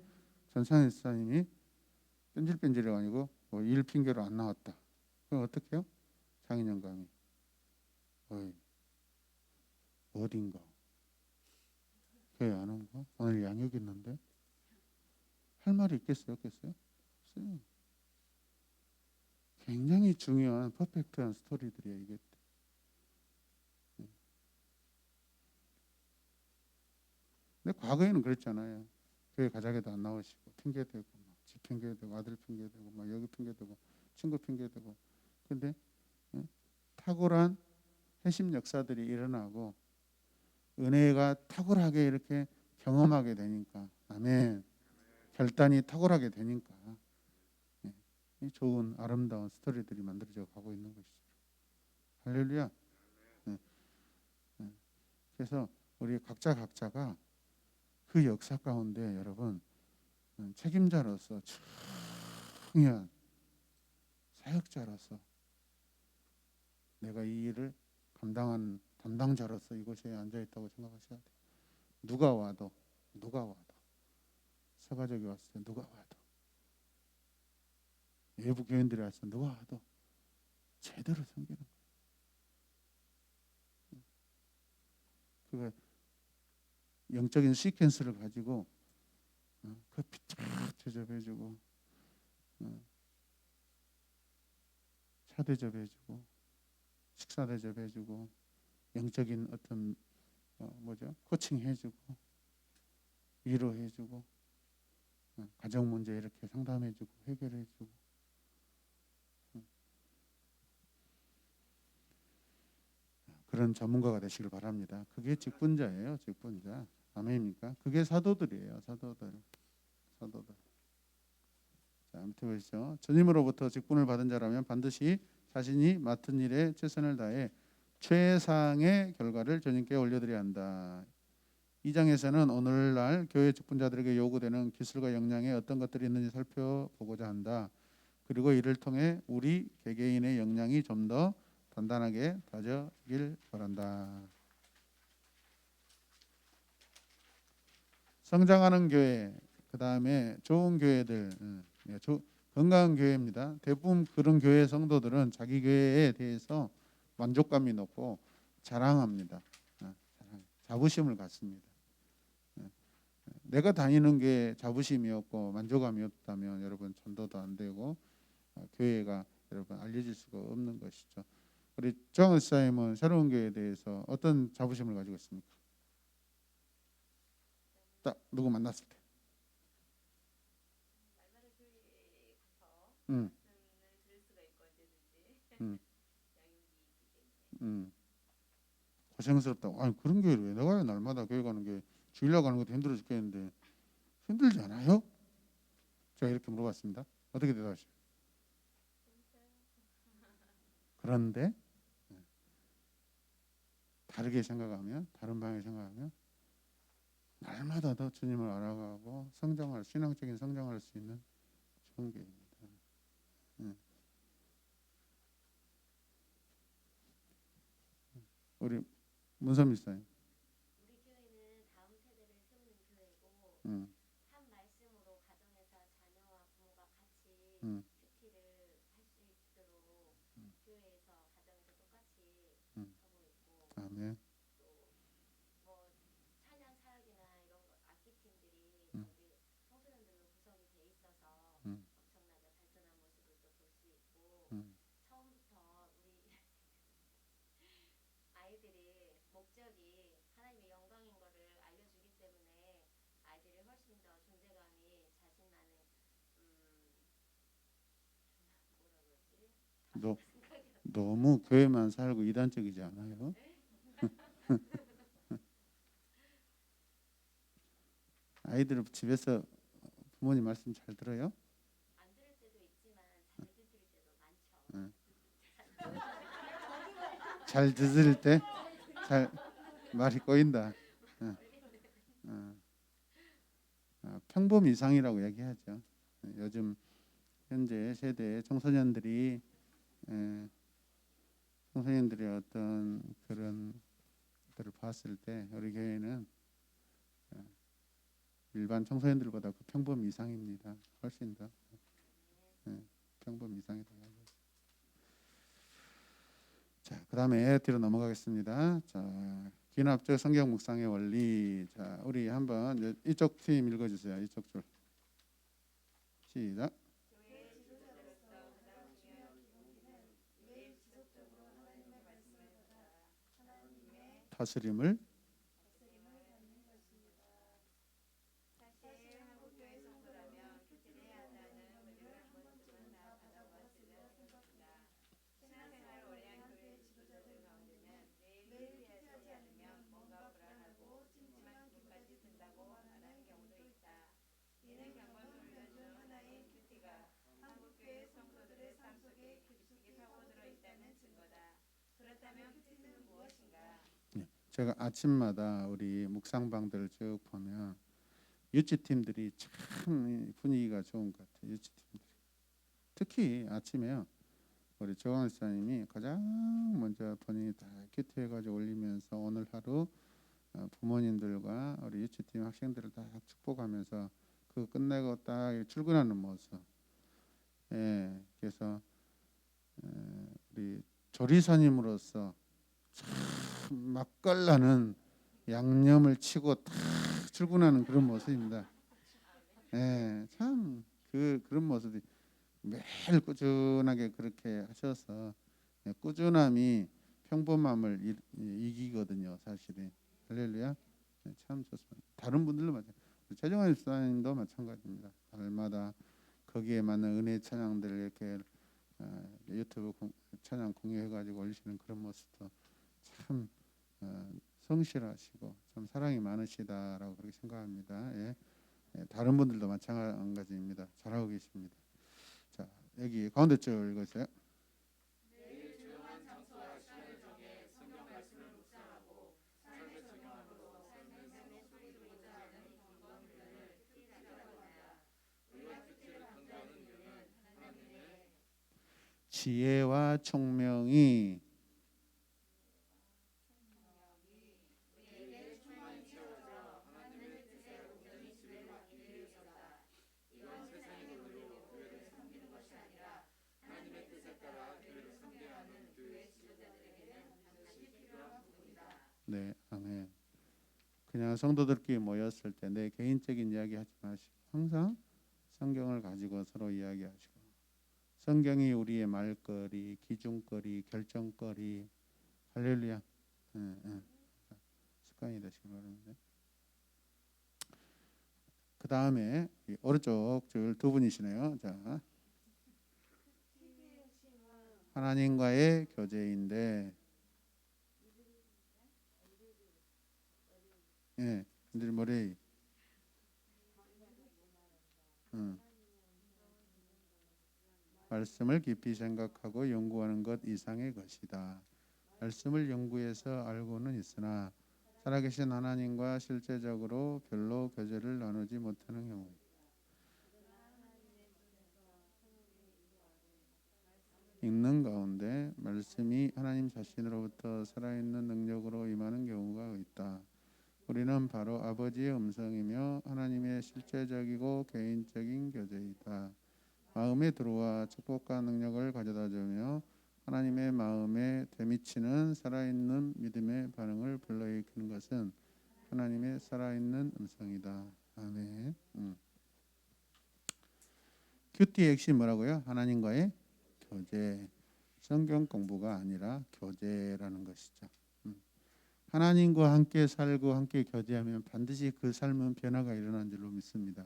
전찬희 집사님이 뺀질뺀질이 아니고 뭐 일 핑계로 안 나왔다. 그럼 어떻게 해요? 장인 영감이 어딘가 교회 안 온 거? 오늘 양육 있는데 할 말이 있겠어요? 없겠어요? 없어요. 굉장히 중요한 퍼펙트한 스토리들이에요. 이게 근데 과거에는 그랬잖아요. 교회 가자게도 안 나오시고 핑계대고 집 핑계대고 아들 핑계대고 막 여기 핑계대고 친구 핑계대고. 근데 탁월한 회심 역사들이 일어나고 은혜가 탁월하게 이렇게 경험하게 되니까, 아멘. 결단이 탁월하게 되니까 이 좋은 아름다운 스토리들이 만들어져 가고 있는 것이죠. 할렐루야. 그래서 우리 각자가 그 역사 가운데 여러분 책임자로서 중요한 사역자로서 내가 이 일을 감당한 담당자로서 이곳에 앉아 있다고 생각하셔야 돼요. 누가 와도 서가족이 왔을 때 누가 와도 외부 교인들이 왔을 때 누가 와도 제대로 섬기는 거예요. 그 영적인 시퀀스를 가지고 커피 쫙 대접해주고 차 대접해주고 식사 대접해주고 영적인 어떤 코칭해주고 위로해주고 가정 문제 이렇게 상담해주고 해결해주고 그런 전문가가 되시길 바랍니다. 그게 직분자예요. 직분자. 아멘입니까? 그게 사도들이에요. 사도들. 자, 아무튼 보시죠. 주님으로부터 직분을 받은 자라면 반드시 자신이 맡은 일에 최선을 다해 최상의 결과를 주님께 올려드려야 한다. 이 장에서는 오늘날 교회 직분자들에게 요구되는 기술과 역량에 어떤 것들이 있는지 살펴보고자 한다. 그리고 이를 통해 우리 개개인의 역량이 좀 더 단단하게 다져지길 바란다. 성장하는 교회, 그 다음에 좋은 교회들, 건강한 교회입니다. 대부분 그런 교회 성도들은 자기 교회에 대해서 만족감이 높고 자랑합니다. 자부심을 갖습니다. 내가 다니는 게 자부심이 없고 만족감이 없다면 여러분 전도도 안 되고 교회가 여러분 알려질 수가 없는 것이죠. 우리 정은 사님은 새로운 교회에 대해서 어떤 자부심을 가지고 있습니까? 딱 누구 만났을 때. 음. 고생스럽다고. 아니 그런 교회를 왜 나가요? 날마다 교회 가는 게 주일날 가는 것도 힘들어 죽겠는데 힘들지 않아요? 제가 이렇게 물어봤습니다. 어떻게 대답하시죠? 그런데 다르게 생각하면 다른 방향에 생각하면 날마다 더 주님을 알아가고 신앙적인 성장할 수 있는 좋은 교회입니다. 우리 문선 미사님. 우리 교회는 다음 세대를 세우는 교회고 음. 한 말씀으로 가정에서 자녀와 부모가 같이 음. 큐티를 할 수 있도록 교회에서 가정에서 똑같이 하고 있고 아멘. 또 뭐 찬양 사역이나 이런 거 악기팀들이 우리 청소년들로 구성이 돼 있어서 엄청나게 발전한 모습을 또 볼 수 있고 처음부터 우리 아이들이 목적이 하나님의 영광인 거를 알려주기 때문에 아이들이 훨씬 더 존재감이 자신나는 뭐라 그러지? 너무 교회만 살고 이단적이지 않아요? 아이들 집에서 부모님 말씀 잘 들어요? 안 들을 때도 있지만 잘 들을 때도 많죠. 잘 들을 때 잘 말이 꼬인다. 평범 이상이라고 얘기하죠. 요즘 현재 세대 청소년들이 청소년들의 어떤 그런 것들을 봤을 때 우리 교회는 일반 청소년들보다 그 평범 이상입니다. 훨씬 더 평범 이상이라고 하죠. 자, 그 다음에 뒤로 넘어가겠습니다. 자, 기납적 성경 묵상의 원리. 자, 우리 한번 이쪽 팀 읽어주세요. 이쪽 줄. 시작. 다스림을 제가 아침마다 우리 묵상방들을 쭉 보면 유치팀들이 참 분위기가 좋은 것 같아요. 유치팀들이 특히 아침에요. 우리 조광 목사님이 가장 먼저 본인이 다 큐트해가지고 올리면서 오늘 하루 부모님들과 우리 유치팀 학생들을 다 축복하면서 그 끝내고 딱 출근하는 모습. 예, 그래서 우리 조리사님으로서 참 맛깔나는 양념을 치고 딱 출근하는 그런 모습입니다. 예, 참 그런 모습이 매일 꾸준하게 그렇게 하셔서 꾸준함이 평범함을 이기거든요, 사실은. 할렐루야. 참 좋습니다. 다른 분들도 마찬가지. 최정환 집사님도 마찬가지입니다. 날마다 거기에 맞는 은혜 찬양들을 이렇게 유튜브 찬양 공유해가지고 올리시는 그런 모습도 참 성실하시고 참 사랑이 많으시다라고 그렇게 생각합니다. 예. 다른 분들도 마찬가지입니다. 잘하고 계십니다. 자, 여기 가운데 줄 읽으세요. 지혜와 총명이 네, 아멘. 그냥 성도들끼리 모였을 때 내 개인적인 이야기 하지 마시고 항상 성경을 가지고 서로 이야기하시고 성경이 우리의 말거리, 기준거리, 결정거리. 할렐루야. 습관이 되시기 바랍니다. 그 다음에 오른쪽 줄 두 분이시네요. 자, 하나님과의 교제인데, 예, 늘 머리, 말씀을 깊이 생각하고 연구하는 것 이상의 것이다. 말씀을 연구해서 알고는 있으나 살아계신 하나님과 실제적으로 별로 교제를 나누지 못하는 경우. 읽는 가운데 말씀이 하나님 자신으로부터 살아있는 능력으로 임하는 경우가 있다. 우리는 바로 아버지의 음성이며 하나님의 실제적이고 개인적인 교제이다. 마음에 들어와 축복과 능력을 가져다주며 하나님의 마음에 되미치는 살아있는 믿음의 반응을 불러일으키는 것은 하나님의 살아있는 음성이다. 아멘. 큐티의 핵심 뭐라고요? 하나님과의 교제. 성경 공부가 아니라 교제라는 것이죠. 하나님과 함께 살고 함께 교제하면 반드시 그 삶은 변화가 일어난 줄로 믿습니다.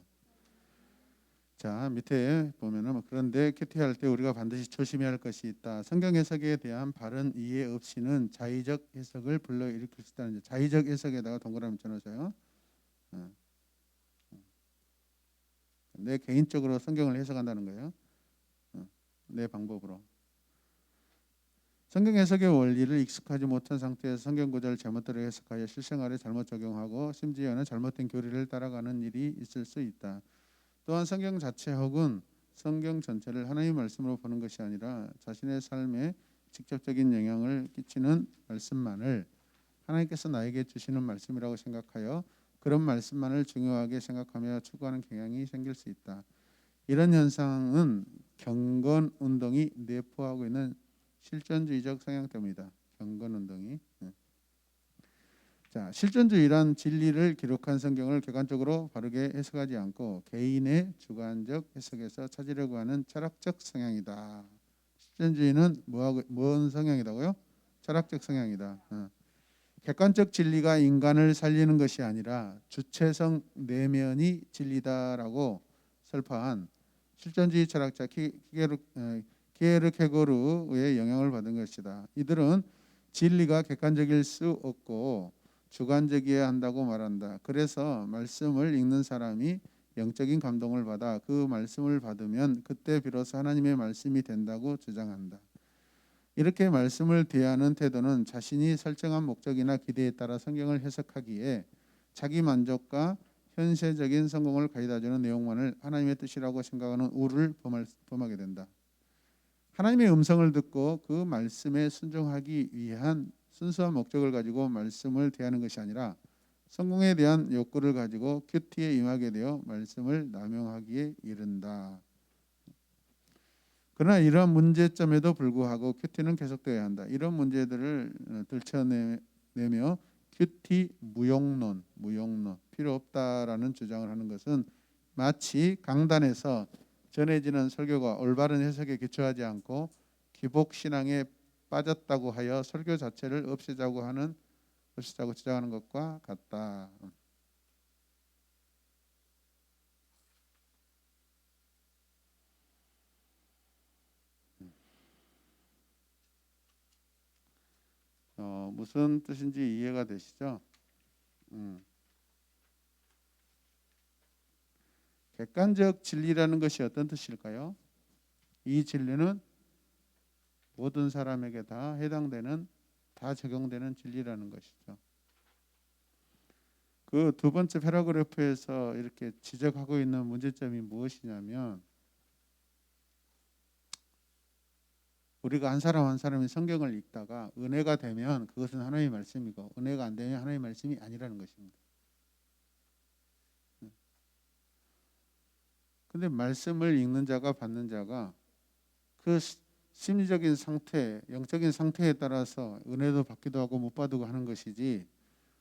자, 밑에 보면은 그런데 큐티할 때 우리가 반드시 조심해야 할 것이 있다. 성경 해석에 대한 바른 이해 없이는 자의적 해석을 불러일으킬 수 있다는 자의적 해석에다가 동그라미 쳐놓으세요. 내 개인적으로 성경을 해석한다는 거예요. 내 방법으로. 성경 해석의 원리를 익숙하지 못한 상태에서 성경 구절을 잘못대로 해석하여 실생활에 잘못 적용하고 심지어는 잘못된 교리를 따라가는 일이 있을 수 있다. 또한 성경 자체 혹은 성경 전체를 하나님의 말씀으로 보는 것이 아니라 자신의 삶에 직접적인 영향을 끼치는 말씀만을 하나님께서 나에게 주시는 말씀이라고 생각하여 그런 말씀만을 중요하게 생각하며 추구하는 경향이 생길 수 있다. 이런 현상은 경건 운동이 내포하고 있는 실존주의적 성향 때문이다. 경건 운동이. 자, 실존주의란 진리를 기록한 성경을 객관적으로 바르게 해석하지 않고 개인의 주관적 해석에서 찾으려고 하는 철학적 성향이다. 실존주의는 뭔 성향이라고요? 철학적 성향이다. 객관적 진리가 인간을 살리는 것이 아니라 주체성 내면이 진리다라고 설파한 실존주의 철학자 키에르케고르의 영향을 받은 것이다. 이들은 진리가 객관적일 수 없고 주관적이어야 한다고 말한다. 그래서 말씀을 읽는 사람이 영적인 감동을 받아 그 말씀을 받으면 그때 비로소 하나님의 말씀이 된다고 주장한다. 이렇게 말씀을 대하는 태도는 자신이 설정한 목적이나 기대에 따라 성경을 해석하기에 자기 만족과 현세적인 성공을 가져다주는 내용만을 하나님의 뜻이라고 생각하는 우를 범하게 된다. 하나님의 음성을 듣고 그 말씀에 순종하기 위한 순수한 목적을 가지고 말씀을 대하는 것이 아니라 성공에 대한 욕구를 가지고 큐티에 임하게 되어 말씀을 남용하기에 이른다. 그러나 이러한 문제점에도 불구하고 큐티는 계속되어야 한다. 이런 문제들을 들춰내며 큐티 무용론 필요 없다라는 주장을 하는 것은 마치 강단에서 전해지는 설교가 올바른 해석에 기초하지 않고 기복 신앙에 빠졌다고 하여 설교 자체를 없애자고 주장하는 것과 같다. 무슨 뜻인지 이해가 되시죠? 객관적 진리라는 것이 어떤 뜻일까요? 이 진리는 모든 사람에게 다 해당되는, 다 적용되는 진리라는 것이죠. 그 두 번째 패러그래프에서 이렇게 지적하고 있는 문제점이 무엇이냐면, 우리가 한 사람 한 사람이 성경을 읽다가 은혜가 되면 그것은 하나님의 말씀이고 은혜가 안 되면 하나님의 말씀이 아니라는 것입니다. 근데 말씀을 읽는 자가 받는 자가 그 심리적인 상태, 영적인 상태에 따라서 은혜도 받기도 하고 못 받고 하는 것이지,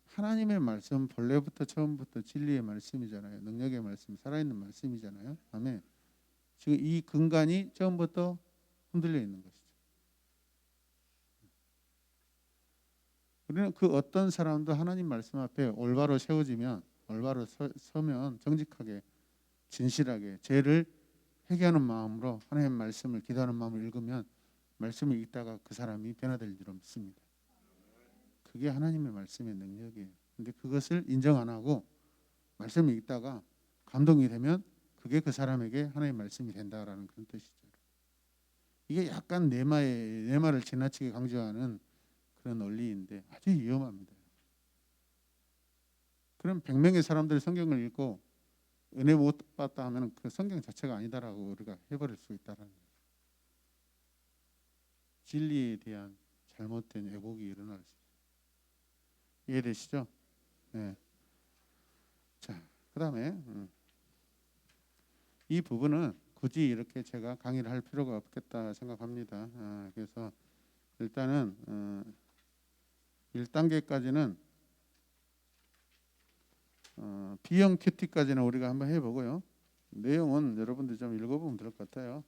하나님의 말씀 본래부터 처음부터 진리의 말씀이잖아요. 능력의 말씀, 살아있는 말씀이잖아요. 아멘. 지금 이 근간이 처음부터 흔들려 있는 것이죠. 우리는 그 어떤 사람도 하나님 말씀 앞에 올바로 세워지면, 올바로 서면 정직하게 진실하게 죄를 회개하는 마음으로 하나님의 말씀을 기도하는 마음을 읽으면 말씀을 읽다가 그 사람이 변화될 줄 믿습니다. 그게 하나님의 말씀의 능력이에요. 근데 그것을 인정 안 하고 말씀을 읽다가 감동이 되면 그게 그 사람에게 하나님의 말씀이 된다라는 그런 뜻이죠. 이게 약간 내 말을 지나치게 강조하는 그런 논리인데 아주 위험합니다. 그럼 100명의 사람들이 성경을 읽고 은혜 못 받다 하면 그 성경 자체가 아니다라고 우리가 해버릴 수 있다라는 거예요. 진리에 대한 잘못된 왜곡이 일어날 수 있어요. 이해되시죠? 네. 자, 그다음에 이 부분은 굳이 이렇게 제가 강의를 할 필요가 없겠다 생각합니다. 그래서 일단은 1단계까지는 B형 큐티까지는 우리가 한번 해보고요. 내용은 여러분들이 좀 읽어보면 될 것 같아요.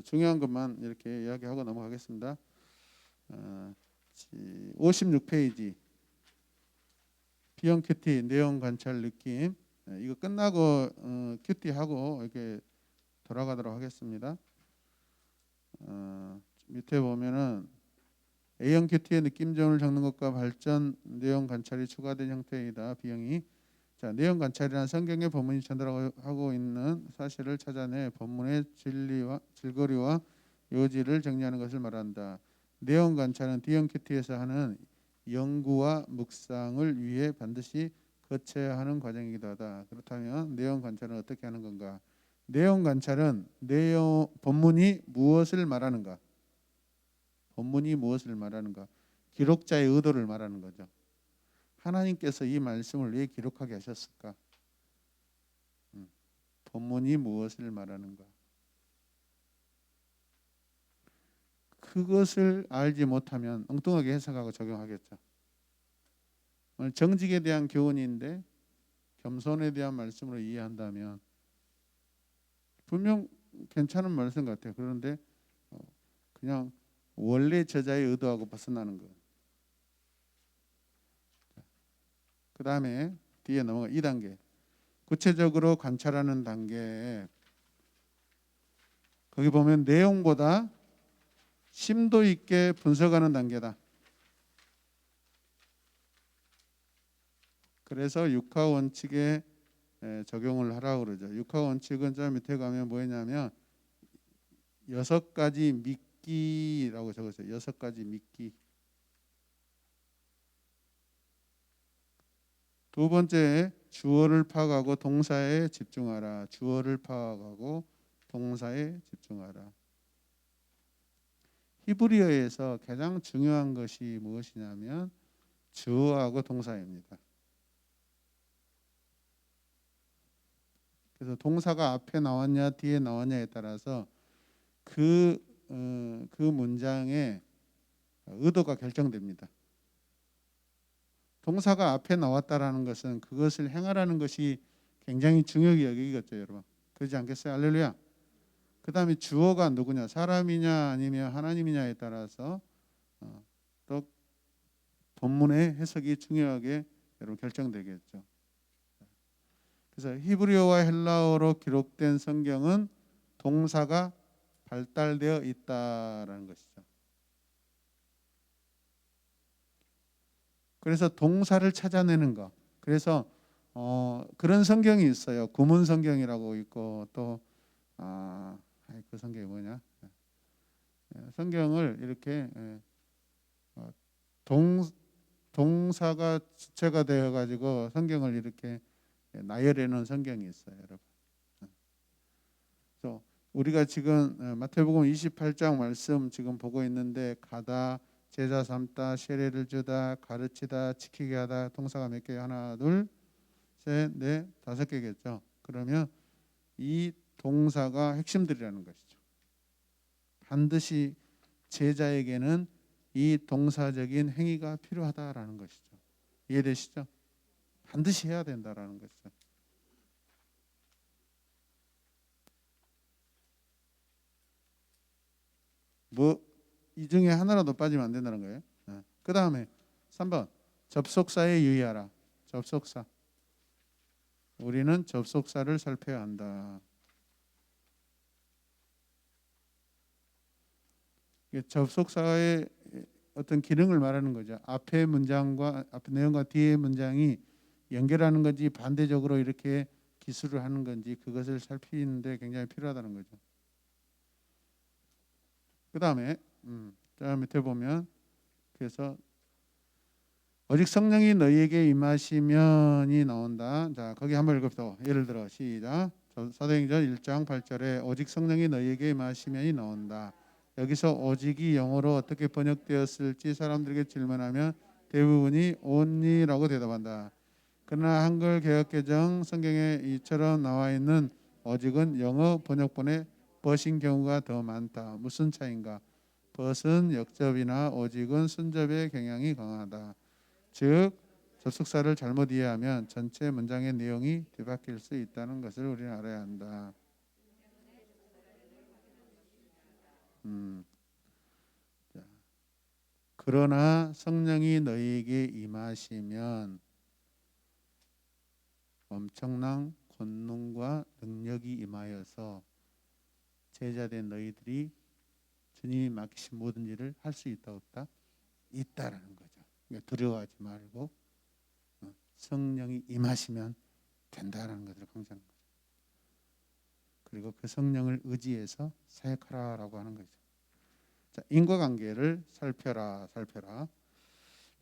중요한 것만 이렇게 이야기하고 넘어가겠습니다. 56페이지 B형 큐티 내용 관찰 느낌, 이거 끝나고 큐티하고 이렇게 돌아가도록 하겠습니다. 밑에 보면은 A형 큐티의 느낌점을 적는 것과 발전 내용 관찰이 추가된 형태이다. B형이 자, 내용 관찰이란 성경의 본문이 전달하고 있는 사실을 찾아내 본문의 질거리와 요지를 정리하는 것을 말한다. 내용 관찰은 D형 큐티에서 하는 연구와 묵상을 위해 반드시 거쳐야 하는 과정이기도 하다. 그렇다면 내용 관찰은 어떻게 하는 건가? 내용 관찰은 본문이 무엇을 말하는가? 본문이 무엇을 말하는가? 기록자의 의도를 말하는 거죠. 하나님께서 이 말씀을 왜 기록하게 하셨을까? 본문이 무엇을 말하는가? 그것을 알지 못하면 엉뚱하게 해석하고 적용하겠죠. 오늘 정직에 대한 교훈인데 겸손에 대한 말씀으로 이해한다면 분명 괜찮은 말씀 같아요. 그런데 그냥 원래 저자의 의도하고 벗어나는 거. 그 다음에 뒤에 넘어가 2단계 구체적으로 관찰하는 단계. 거기 보면 내용보다 심도 있게 분석하는 단계다. 그래서 육하 원칙에 적용을 하라고 그러죠. 육하 원칙은 저 밑에 가면 뭐냐면 6가지 미끼라고 적었어요. 6가지 미끼. 두 번째, 주어를 파악하고 동사에 집중하라. 주어를 파악하고 동사에 집중하라. 히브리어에서 가장 중요한 것이 무엇이냐면 주어하고 동사입니다. 그래서 동사가 앞에 나왔냐 뒤에 나왔냐에 따라서 그 문장의 의도가 결정됩니다. 동사가 앞에 나왔다라는 것은 그것을 행하라는 것이 굉장히 중요하게 여기겠죠, 여러분. 그렇지 않겠어요? 할렐루야. 그 다음에 주어가 누구냐, 사람이냐 아니면 하나님이냐에 따라서 또 본문의 해석이 중요하게 여러분 결정되겠죠. 그래서 히브리어와 헬라어로 기록된 성경은 동사가 발달되어 있다라는 것이죠. 그래서 동사를 찾아내는 것. 그래서 그런 성경이 있어요. 구문 성경이라고 있고 또 그 성경이 뭐냐? 성경을 이렇게 동사가 주체가 되어 가지고 성경을 이렇게 나열해 놓은 성경이 있어요, 여러분. 그래서 우리가 지금 마태복음 28장 말씀 지금 보고 있는데 가다, 제자 삼다, 세례를 주다, 가르치다, 지키게 하다 동사가 몇 개요? 하나, 둘, 셋, 넷, 5개겠죠. 그러면 이 동사가 핵심들이라는 것이죠. 반드시 제자에게는 이 동사적인 행위가 필요하다라는 것이죠. 이해되시죠? 반드시 해야 된다라는 것이죠. 이 중에 하나라도 빠지면 안 된다는 거예요. 그 다음에 3번 접속사에 유의하라. 접속사. 우리는 접속사를 살펴야 한다. 접속사의 어떤 기능을 말하는 거죠. 앞의 문장과 앞의 내용과 뒤의 문장이 연결하는 건지 반대적으로 이렇게 기술을 하는 건지 그것을 살피는데 굉장히 필요하다는 거죠. 그 다음에 저 밑에 보면 그래서 오직 성령이 너희에게 임하시면이 나온다. 자, 거기 한번 읽읍시다. 예를 들어 시작. 사도행전 1장 8절에 오직 성령이 너희에게 임하시면이 나온다. 여기서 오직이 영어로 어떻게 번역되었을지 사람들에게 질문하면 대부분이 only라고 대답한다. 그러나 한글 개역개정 성경에 이처럼 나와 있는 오직은 영어 번역본에 but인 경우가 더 많다. 무슨 차이인가? but은 역접이나 오직은 순접의 경향이 강하다. 즉 접속사를 잘못 이해하면 전체 문장의 내용이 뒤바뀔 수 있다는 것을 우리는 알아야 한다. 자, 그러나 성령이 너희에게 임하시면 엄청난 권능과 능력이 임하여서 제자된 너희들이 주님이 맡기신 모든 일을 할 수 있다 없다? 있다라는 거죠. 그러니까 두려워하지 말고 성령이 임하시면 된다라는 것을 강조하는 거죠. 그리고 그 성령을 의지해서 사역하라라고 하는 거죠. 자, 인과관계를 살펴라.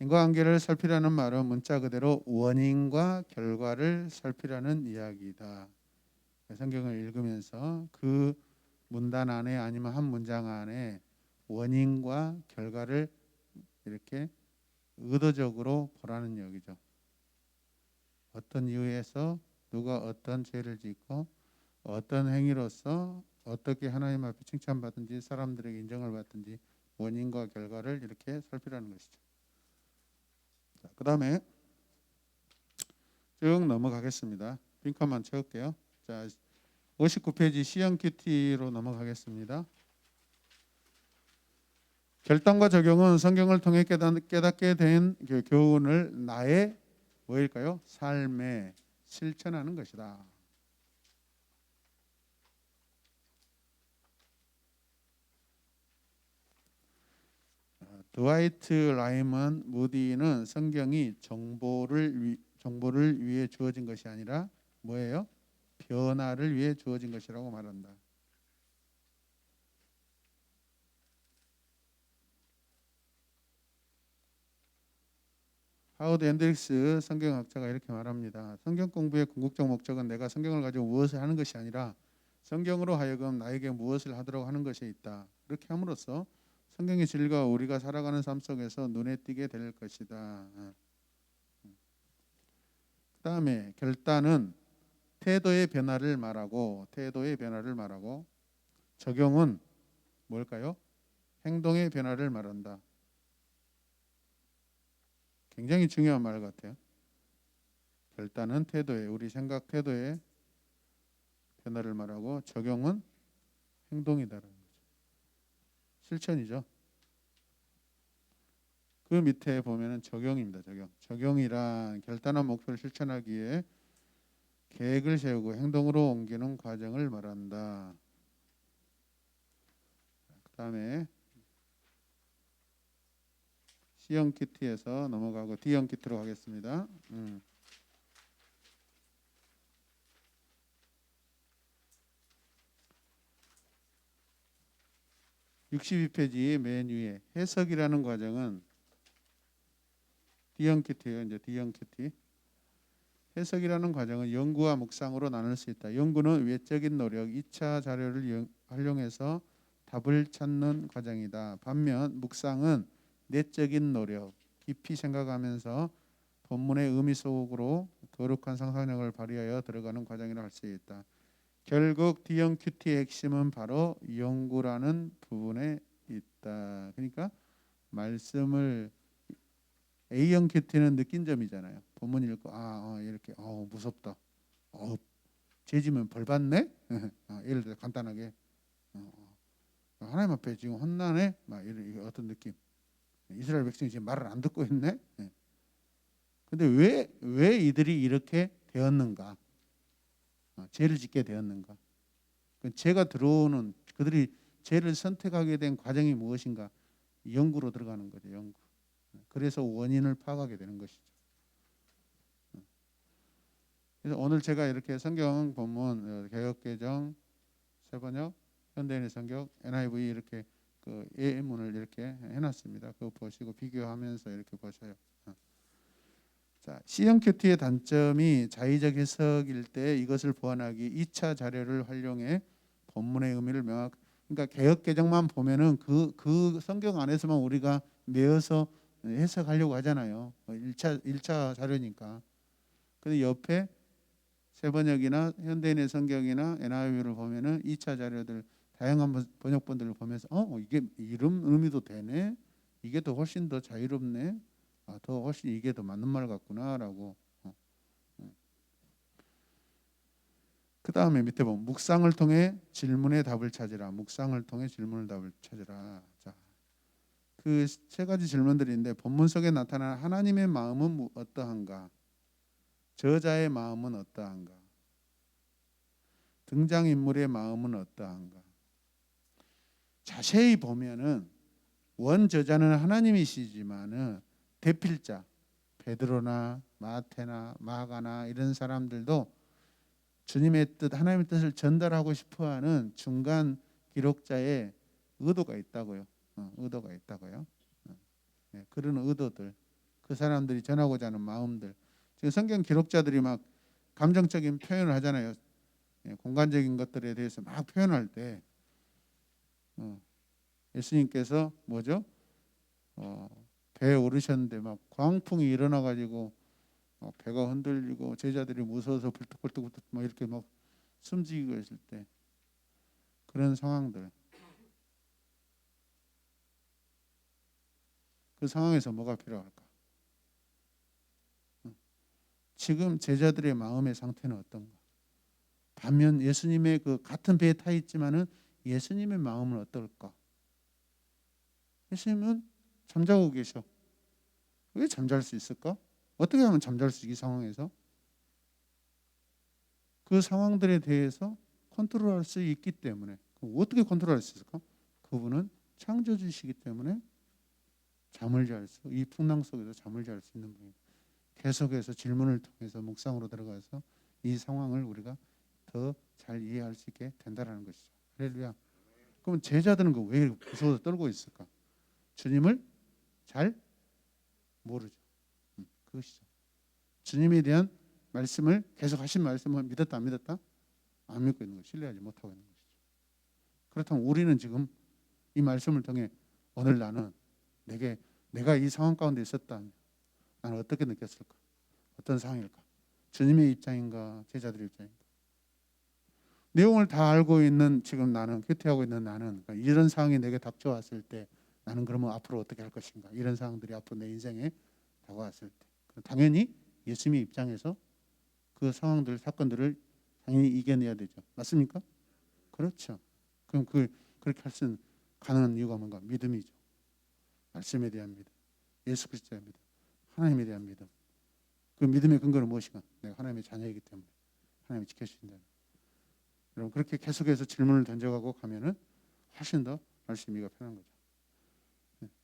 인과관계를 살피라는 말은 문자 그대로 원인과 결과를 살피라는 이야기이다. 성경을 읽으면서 그 문단 안에 아니면 한 문장 안에 원인과 결과를 이렇게 의도적으로 보라는 얘기죠. 어떤 이유에서 누가 어떤 죄를 짓고 어떤 행위로서 어떻게 하나님 앞에 칭찬받든지 사람들에게 인정을 받든지 원인과 결과를 이렇게 살피라는 것이죠. 그 다음에 쭉 넘어가겠습니다. 빈칸만 채울게요. 자, 59페이지 시형 큐티로 넘어가겠습니다. 결단과 적용은 성경을 통해 깨닫게 된 교훈을 나의 뭐일까요? 삶에 실천하는 것이다. 드와이트 라이먼 무디는 성경이 정보를 위해 주어진 것이 아니라 뭐예요? 변화를 위해 주어진 것이라고 말한다. 하워드 앤드릭스 성경학자가 이렇게 말합니다. 성경 공부의 궁극적 목적은 내가 성경을 가지고 무엇을 하는 것이 아니라 성경으로 하여금 나에게 무엇을 하도록 하는 것에 있다. 그렇게 함으로써 성경의 진리가 우리가 살아가는 삶 속에서 눈에 띄게 될 것이다. 그 다음에 결단은 태도의 변화를 말하고 적용은 뭘까요? 행동의 변화를 말한다. 굉장히 중요한 말 같아요. 결단은 우리 생각 태도의 변화를 말하고 적용은 행동이다라는 거죠. 실천이죠. 그 밑에 보면은 적용입니다. 적용이란 결단한 목표를 실천하기 위해 계획을 세우고 행동으로 옮기는 과정을 말한다. 그 다음에 C형 키트에서 넘어가고 D형 키트로 가겠습니다. 62페이지 맨 위에 해석이라는 과정은 D형 키트예요. 이제 D형 키트. 해석이라는 과정은 연구와 묵상으로 나눌 수 있다. 연구는 외적인 노력, 2차 자료를 활용해서 답을 찾는 과정이다. 반면 묵상은 내적인 노력, 깊이 생각하면서 본문의 의미 속으로 거룩한 상상력을 발휘하여 들어가는 과정이라 할 수 있다. 결국 D형 큐티의 핵심은 바로 연구라는 부분에 있다. 그러니까 말씀을 A형 큐티는 느낀 점이잖아요. 본문 읽고 이렇게 무섭다. 죄지면 벌 받네. 예를 들어 간단하게 하나님 앞에 지금 혼나네. 막 이런 어떤 느낌. 이스라엘 백성이 지금 말을 안 듣고 있네. 근데 왜 이들이 이렇게 되었는가? 죄를 짓게 되었는가? 죄가 들어오는 그들이 죄를 선택하게 된 과정이 무엇인가? 연구로 들어가는 거죠. 연구. 그래서 원인을 파악하게 되는 것이죠. 그래서 오늘 제가 이렇게 성경 본문 개역개정, 세번역, 현대인의 성경, NIV 이렇게 그 예문을 이렇게 해놨습니다. 그거 보시고 비교하면서 이렇게 보셔요. 자, C형 큐티의 단점이 자의적 해석일 때 이것을 보완하기 2차 자료를 활용해 본문의 의미를 그러니까 개역 개정만 보면은 그 성경 안에서만 우리가 메어서 해석하려고 하잖아요. 1차 자료니까. 근데 옆에 세번역이나 현대인의 성경이나 NIV를 보면은 2차 자료들 다양한 번역본들을 보면서 이게 이런 의미도 되네. 이게 더 훨씬 더 자유롭네. 더 훨씬 이게 더 맞는 말 같구나라고. 그 다음에 밑에 보면 묵상을 통해 질문의 답을 찾으라. 묵상을 통해 질문의 답을 찾으라. 자, 그 세 가지 질문들인데 본문 속에 나타난 하나님의 마음은 어떠한가? 저자의 마음은 어떠한가? 등장인물의 마음은 어떠한가? 자세히 보면은 원저자는 하나님이시지만은 대필자 베드로나 마테나 마가나 이런 사람들도 주님의 뜻, 하나님의 뜻을 전달하고 싶어하는 중간 기록자의 의도가 있다고요. 의도가 있다고요. 그런 의도들, 그 사람들이 전하고자 하는 마음들. 지금 성경 기록자들이 막 감정적인 표현을 하잖아요. 공간적인 것들에 대해서 막 표현할 때 예수님께서 뭐죠? 배에 오르셨는데 막 광풍이 일어나 가지고 배가 흔들리고 제자들이 무서워서 벌떡벌떡 막 이렇게 막 숨지고 있을 때 그런 상황들. 그 상황에서 뭐가 필요할까? 지금 제자들의 마음의 상태는 어떤가? 반면 예수님의 그 같은 배에 타 있지만은 예수님의 마음은 어떨까? 예수님은 잠자고 계셔. 왜 잠잘 수 있을까? 어떻게 하면 잠잘 수 있이 상황에서? 그 상황들에 대해서 컨트롤할 수 있기 때문에. 어떻게 컨트롤할 수 있을까? 그분은 창조주시기 때문에 잠을 잘 수, 이 풍랑 속에서 잠을 잘 수 있는 분이에요. 계속해서 질문을 통해서 묵상으로 들어가서 이 상황을 우리가 더 잘 이해할 수 있게 된다라는 것이죠. 할렐루야. 그럼 제자들은 왜 무서워서 떨고 있을까? 주님을 잘 모르죠. 그것이죠. 주님에 대한 말씀을 계속 하신 말씀을 믿었다 안 믿었다? 안 믿고 있는 거, 신뢰하지 못하고 있는 것이죠. 그렇다면 우리는 지금 이 말씀을 통해 오늘 나는 내가 이 상황 가운데 있었다면 나는 어떻게 느꼈을까? 어떤 상황일까? 주님의 입장인가? 제자들의 입장인가? 내용을 다 알고 있는 지금 나는, 큐티하고 있는 나는, 그러니까 이런 상황이 내게 닥쳐왔을 때 나는 그러면 앞으로 어떻게 할 것인가? 이런 상황들이 앞으로 내 인생에 다가왔을 때 당연히 예수님의 입장에서 그 상황들, 사건들을 당연히 이겨내야 되죠. 맞습니까? 그렇죠. 그럼 그렇게 할 수 있는 가능한 이유가 뭔가? 믿음이죠. 말씀에 대한 믿음, 예수 그리스도의 믿음, 하나님에 대한 믿음. 그 믿음의 근거는 무엇인가? 내가 하나님의 자녀이기 때문에 하나님이 지켜주신다. 여러분 그렇게 계속해서 질문을 던져가고 가면은 훨씬 더 말씀이가 편한 거죠.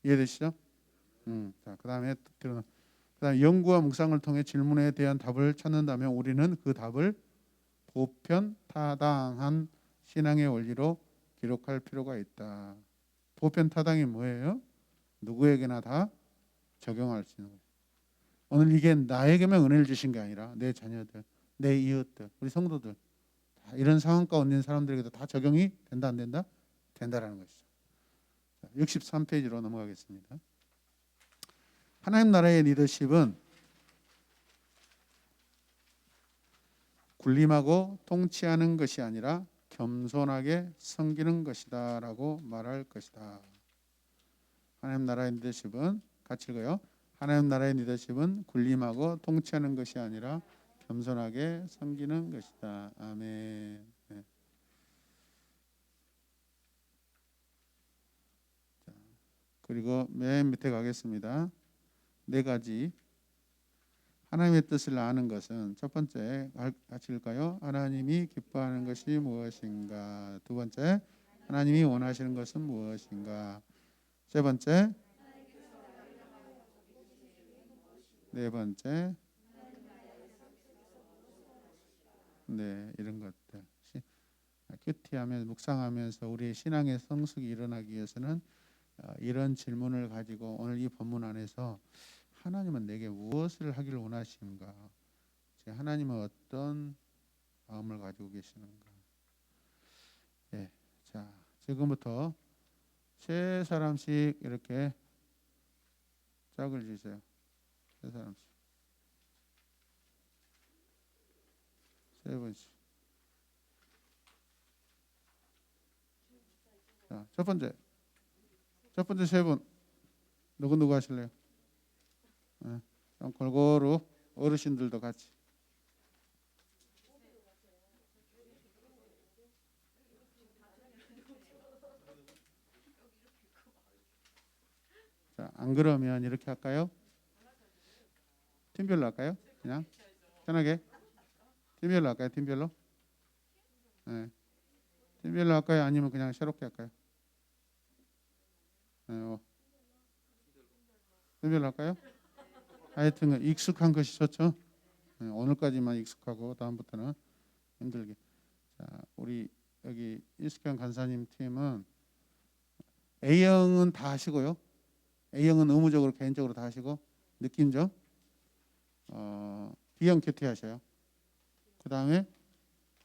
이해되시죠? 자, 그다음에 연구와 묵상을 통해 질문에 대한 답을 찾는다면 우리는 그 답을 보편타당한 신앙의 원리로 기록할 필요가 있다. 보편타당이 뭐예요? 누구에게나 다 적용할 수 있는 거예요. 오늘 이게 나에게만 은혜를 주신 게 아니라 내 자녀들, 내 이웃들, 우리 성도들 다 이런 상황 가운데 있는 사람들에게도 다 적용이 된다 안 된다? 된다라는 것이죠. 63페이지로 넘어가겠습니다. 하나님 나라의 리더십은 군림하고 통치하는 것이 아니라 겸손하게 섬기는 것이다 라고 말할 것이다. 하나님 나라의 리더십은 같이 읽어요. 하나님 나라의 리더십은 군림하고 통치하는 것이 아니라 겸손하게 섬기는 것이다. 아멘. 네. 자, 그리고 맨 밑에 가겠습니다. 네 가지 하나님의 뜻을 아는 것은 첫 번째 같이 읽을까요? 하나님이 기뻐하는 것이 무엇인가? 두 번째 하나님이 원하시는 것은 무엇인가? 세 번째 네 번째 네 이런 것들 큐티하면서 묵상하면서 우리의 신앙의 성숙이 일어나기 위해서는 이런 질문을 가지고 오늘 이 본문 안에서 하나님은 내게 무엇을 하기를 원하시는가? 하나님은 어떤 마음을 가지고 계시는가? 예, 자 지금부터 세 사람씩 이렇게 짝을 지세요. 세 사람씩, 세 분씩. 자, 첫 번째 세 분 누구 하실래요? 골고루 어르신들도 같이. 자, 안 그러면 이렇게 할까요? 팀별로 할까요? 그냥 편하게 팀별로 할까요? 팀별로? 네. 팀별로 할까요? 아니면 그냥 새롭게 할까요? 네, 팀별로 할까요? 하여튼 익숙한 것이 좋죠. 네, 오늘까지만 익숙하고 다음부터는 힘들게. 자, 우리 여기 이숙현 간사님 팀은 A형은 다 하시고요. A형은 의무적으로 개인적으로 다 하시고 느낌적 B형 큐티 하셔요. 그 다음에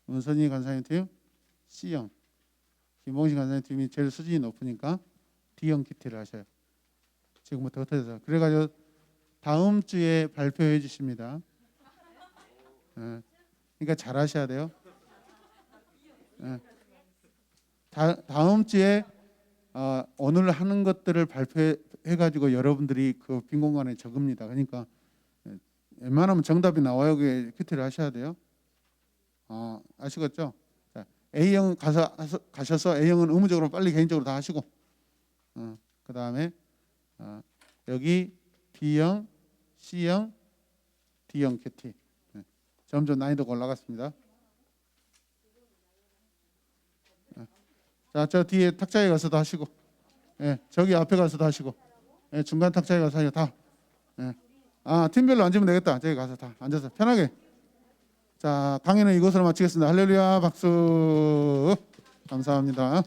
은선이 간사님 팀 C형, 김봉신 간사님 팀이 제일 수준이 높으니까 D형 큐티를 하셔요. 지금부터 어떻게 해서 그래가지고 다음 주에 발표해 주십니다. 그러니까 잘 하셔야 돼요. 다음 주에 오늘 하는 것들을 발표해 가지고 여러분들이 그 빈 공간에 적읍니다. 그러니까 웬만하면 정답이 나와요. 그게 큐티를 하셔야 돼요. 아시겠죠? 자, A형 가셔서 A형은 의무적으로 빨리 개인적으로 다 하시고 그 다음에 여기 B형, C형, D형 큐티. 점점 난이도가 올라갔습니다. 자, 저 뒤에 탁자에 가서도 하시고, 저기 앞에 가서도 하시고, 중간 탁자에 가서 하시고 다. 팀별로 앉으면 되겠다. 저기 가서 다 앉아서 편하게. 자, 강의는 이것으로 마치겠습니다. 할렐루야, 박수. 감사합니다.